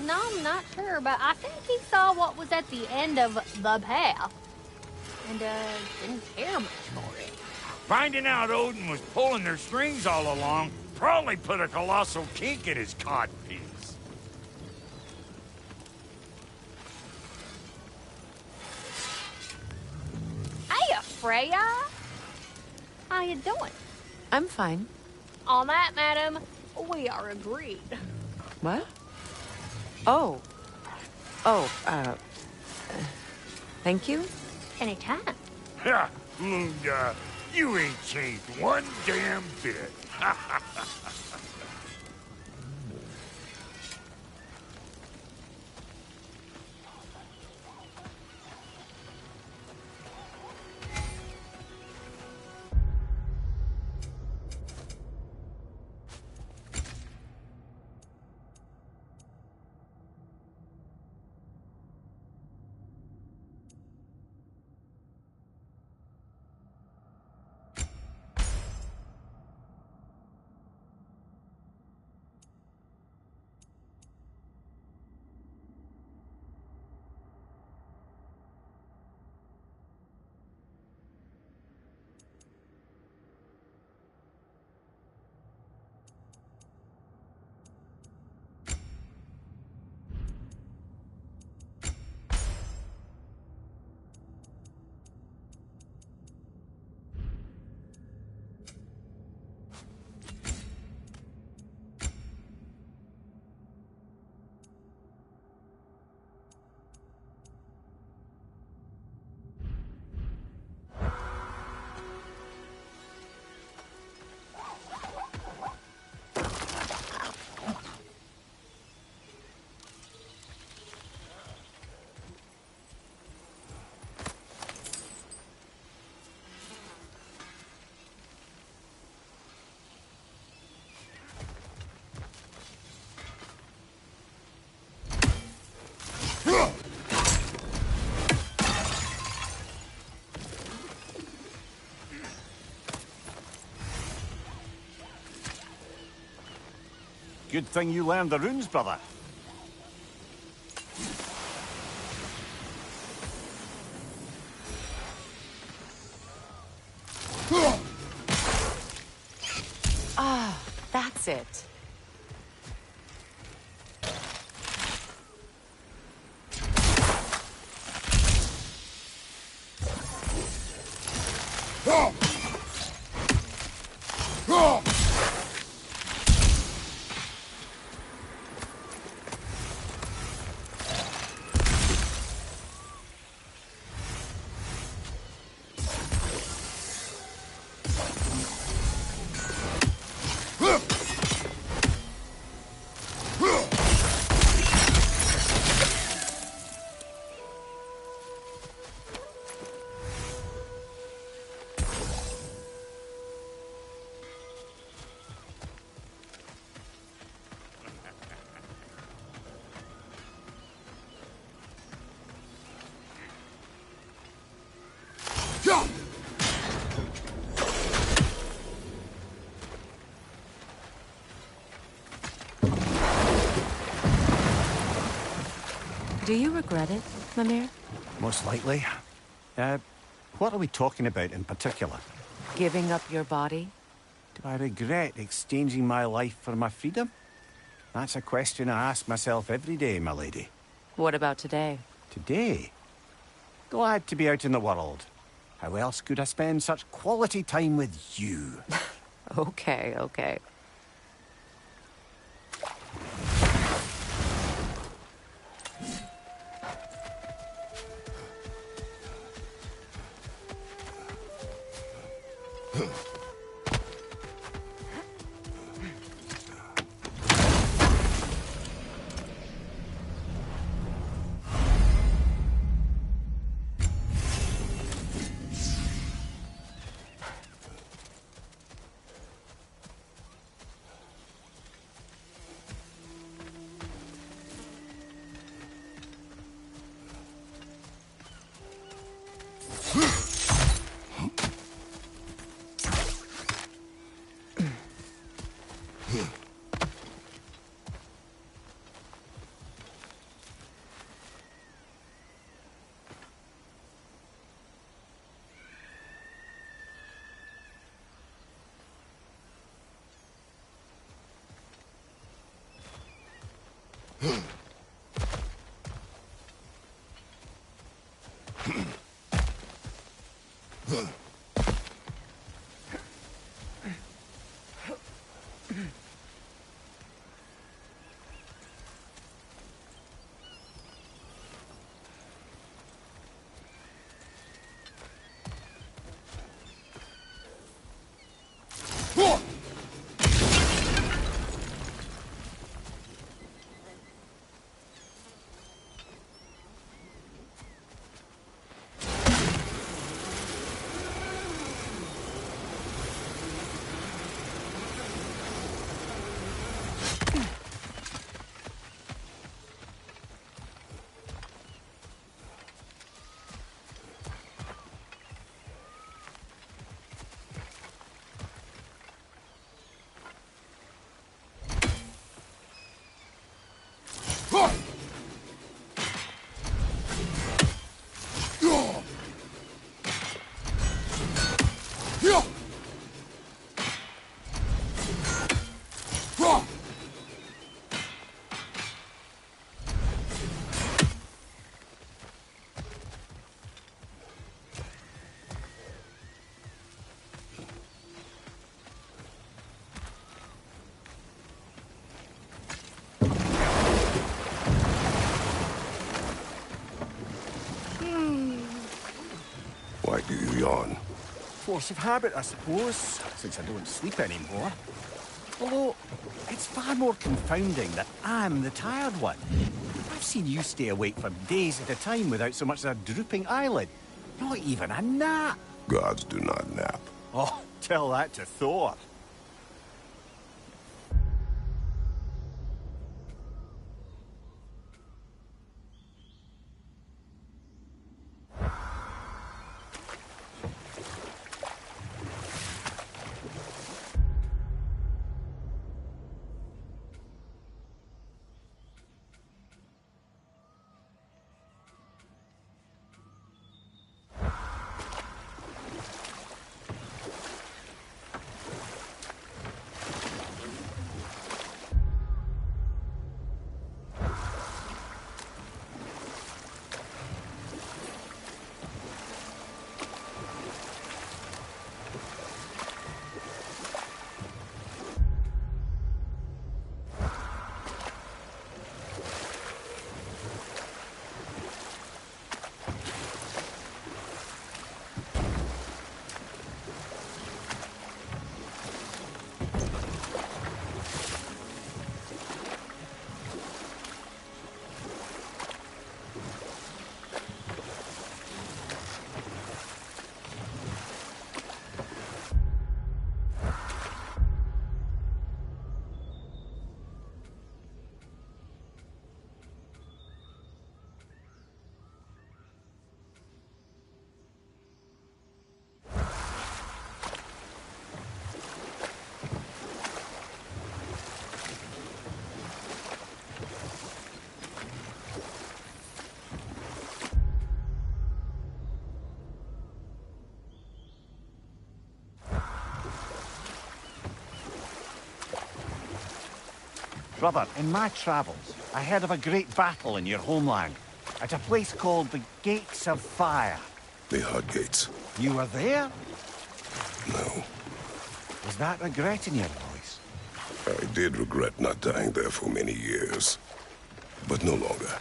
No, I'm not sure, but I think he saw what was at the end of the path. And, didn't care much for it. Finding out Odin was pulling their strings all along probably put a colossal kink in his codpiece. Hey, Freya! How you doing? I'm fine. On that, madam, we are agreed. What? Oh. Oh, thank you? Anytime. Ha! Lunda, you ain't changed one damn bit. Good thing you learned the runes, brother. Ah, that's it. Do you regret it, Mimir? Most likely. What are we talking about in particular? Giving up your body? Do I regret exchanging my life for my freedom? That's a question I ask myself every day, my lady. What about today? Today? Glad to be out in the world. How else could I spend such quality time with you? Okay, okay. Why do you yawn? Force of habit, I suppose, since I don't sleep anymore. Although, it's far more confounding that I'm the tired one. I've seen you stay awake for days at a time without so much as a drooping eyelid. Not even a nap. Gods do not nap. Oh, tell that to Thor. Brother, in my travels, I heard of a great battle in your homeland, at a place called the Gates of Fire. The Hut Gates. You were there? No. Was that regret in your voice? I did regret not dying there for many years, but no longer.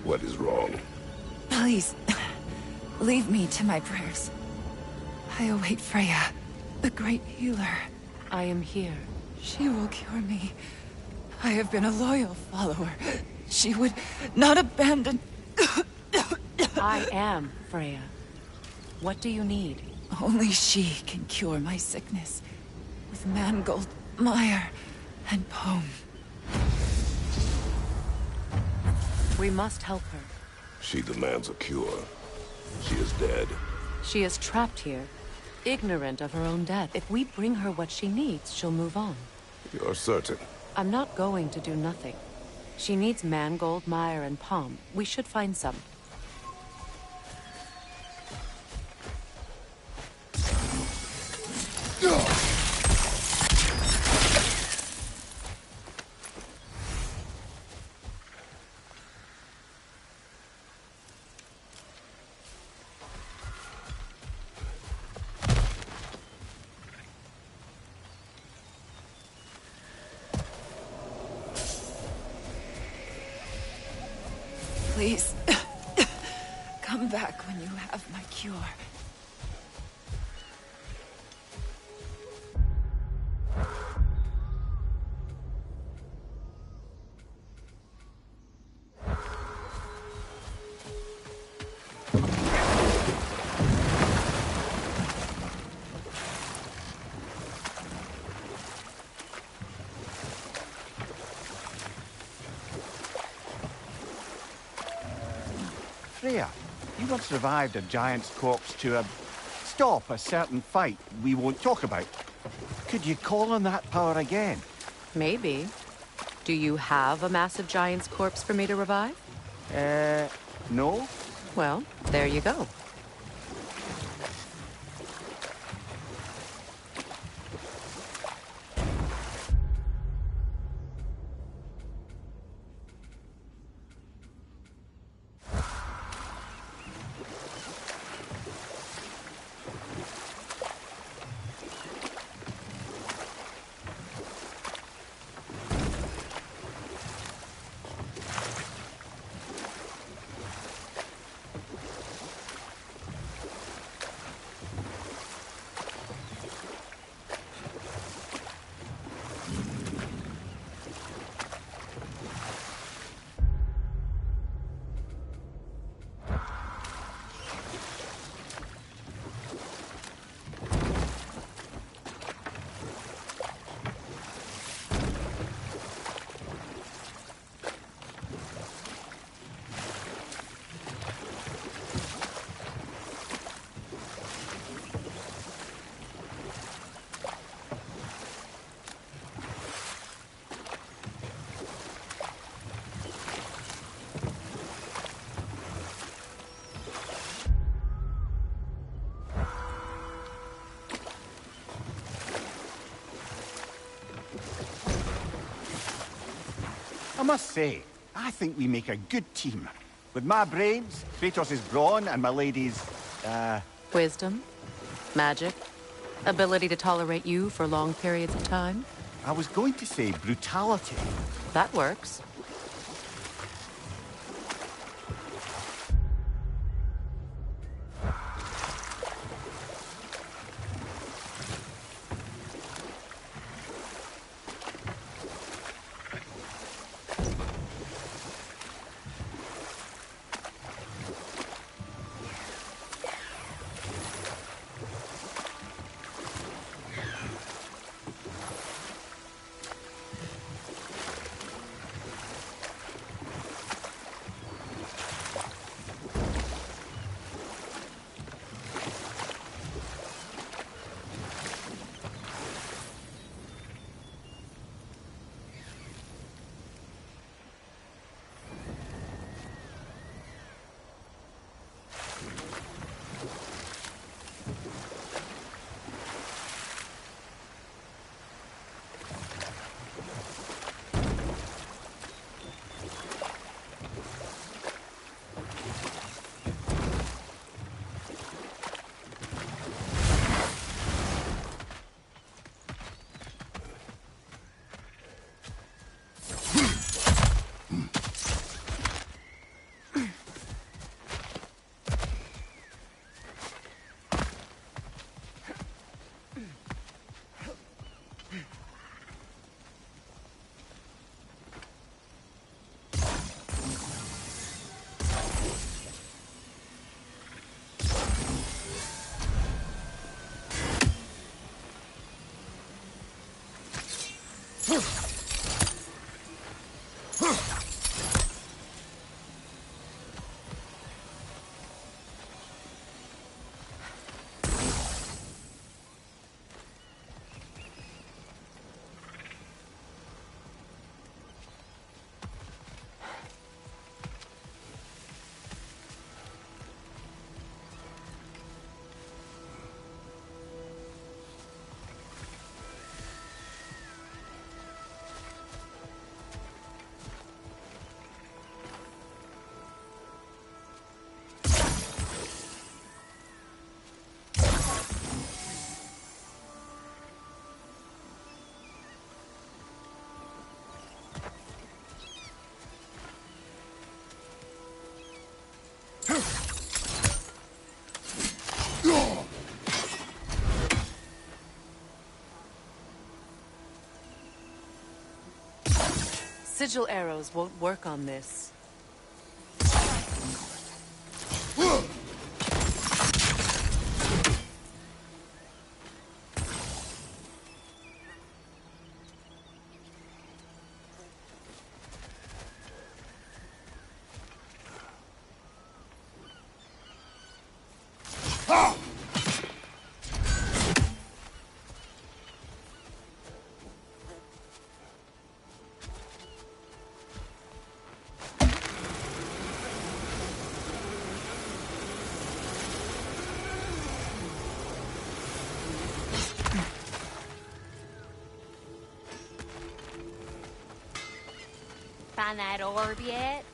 What is wrong? Please, leave me to my prayers. I await Freya, the great healer. I am here. She will cure me. I have been a loyal follower. She would not abandon... I am Freya. What do you need? Only she can cure my sickness. With mangold, mire, and poem. We must help her. She demands a cure. She is dead. She is trapped here, ignorant of her own death. If we bring her what she needs, she'll move on. You're certain? I'm not going to do nothing. She needs mangold, mire, and palm. We should find some. Please, come back when you have my cure. Freya, you once revived a giant's corpse to stop a certain fight we won't talk about. Could you call on that power again? Maybe. Do you have a massive giant's corpse for me to revive? No? Well, there you go. I must say, I think we make a good team. With my brains, Kratos' brawn, and my lady's, Wisdom, magic, ability to tolerate you for long periods of time. I was going to say brutality. That works. Sigil arrows won't work on this. Find that orb yet?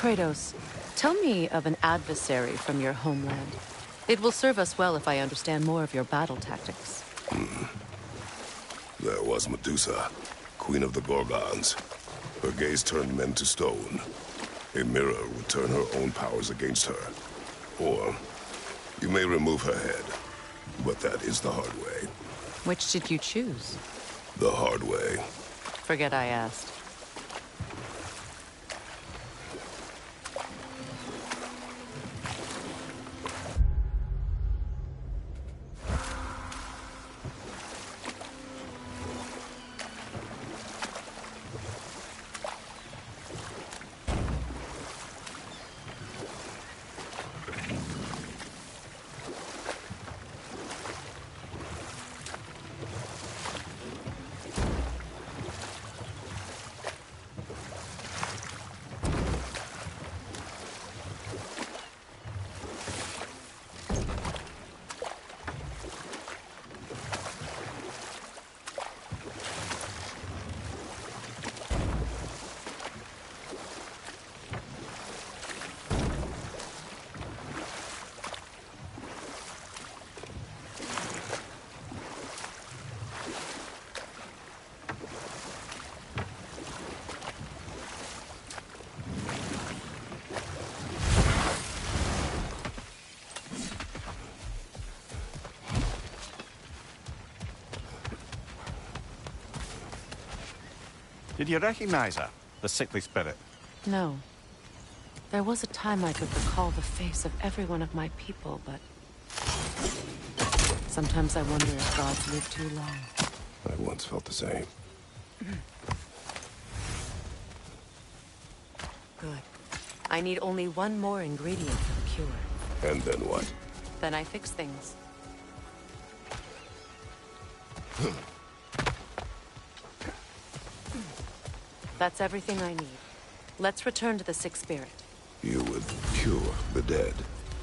Kratos, tell me of an adversary from your homeland. It will serve us well if I understand more of your battle tactics. There was Medusa, queen of the Gorgons. Her gaze turned men to stone. A mirror would turn her own powers against her. Or, you may remove her head, but that is the hard way. Which did you choose? The hard way. Forget I asked. Did you recognize her, the sickly spirit? No. There was a time I could recall the face of every one of my people, but... sometimes I wonder if gods live too long. I once felt the same. Good. I need only one more ingredient for the cure. And then what? Then I fix things. That's everything I need. Let's return to the Sick Spirit. You would cure the dead.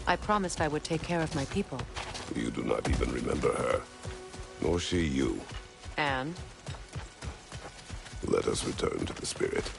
I promised I would take care of my people. You do not even remember her. Nor she you. And? Let us return to the spirit.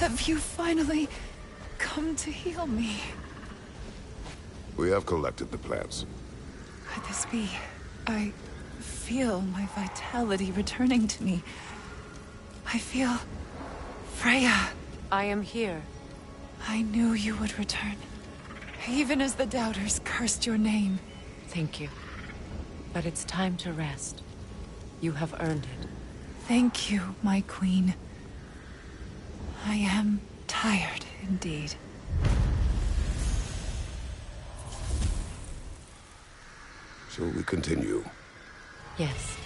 Have you finally come to heal me? We have collected the plants. Could this be? I feel my vitality returning to me. I feel... Freya. I am here. I knew you would return. Even as the doubters cursed your name. Thank you. But it's time to rest. You have earned it. Thank you, my queen. I am tired indeed. Shall we continue? Yes.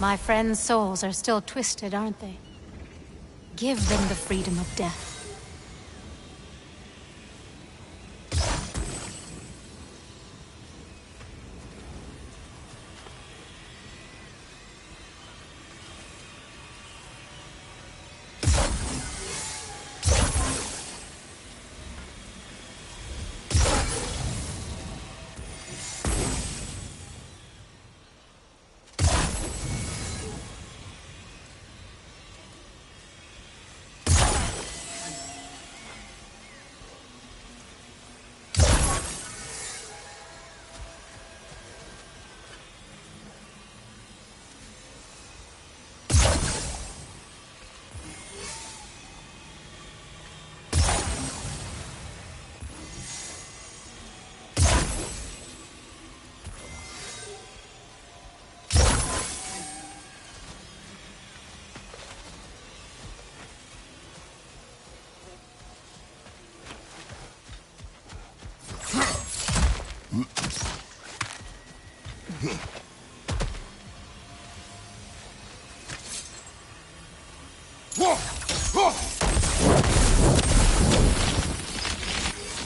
My friends' souls are still twisted, aren't they? Give them the freedom of death.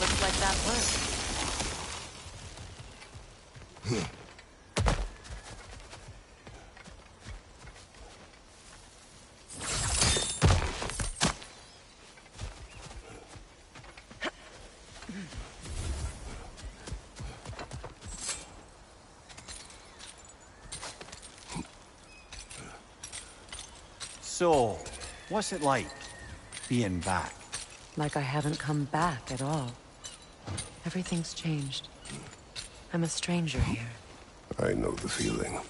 Looks like that worked. So, what's it like, being back? Like I haven't come back at all. Everything's changed. I'm a stranger here. I know the feeling.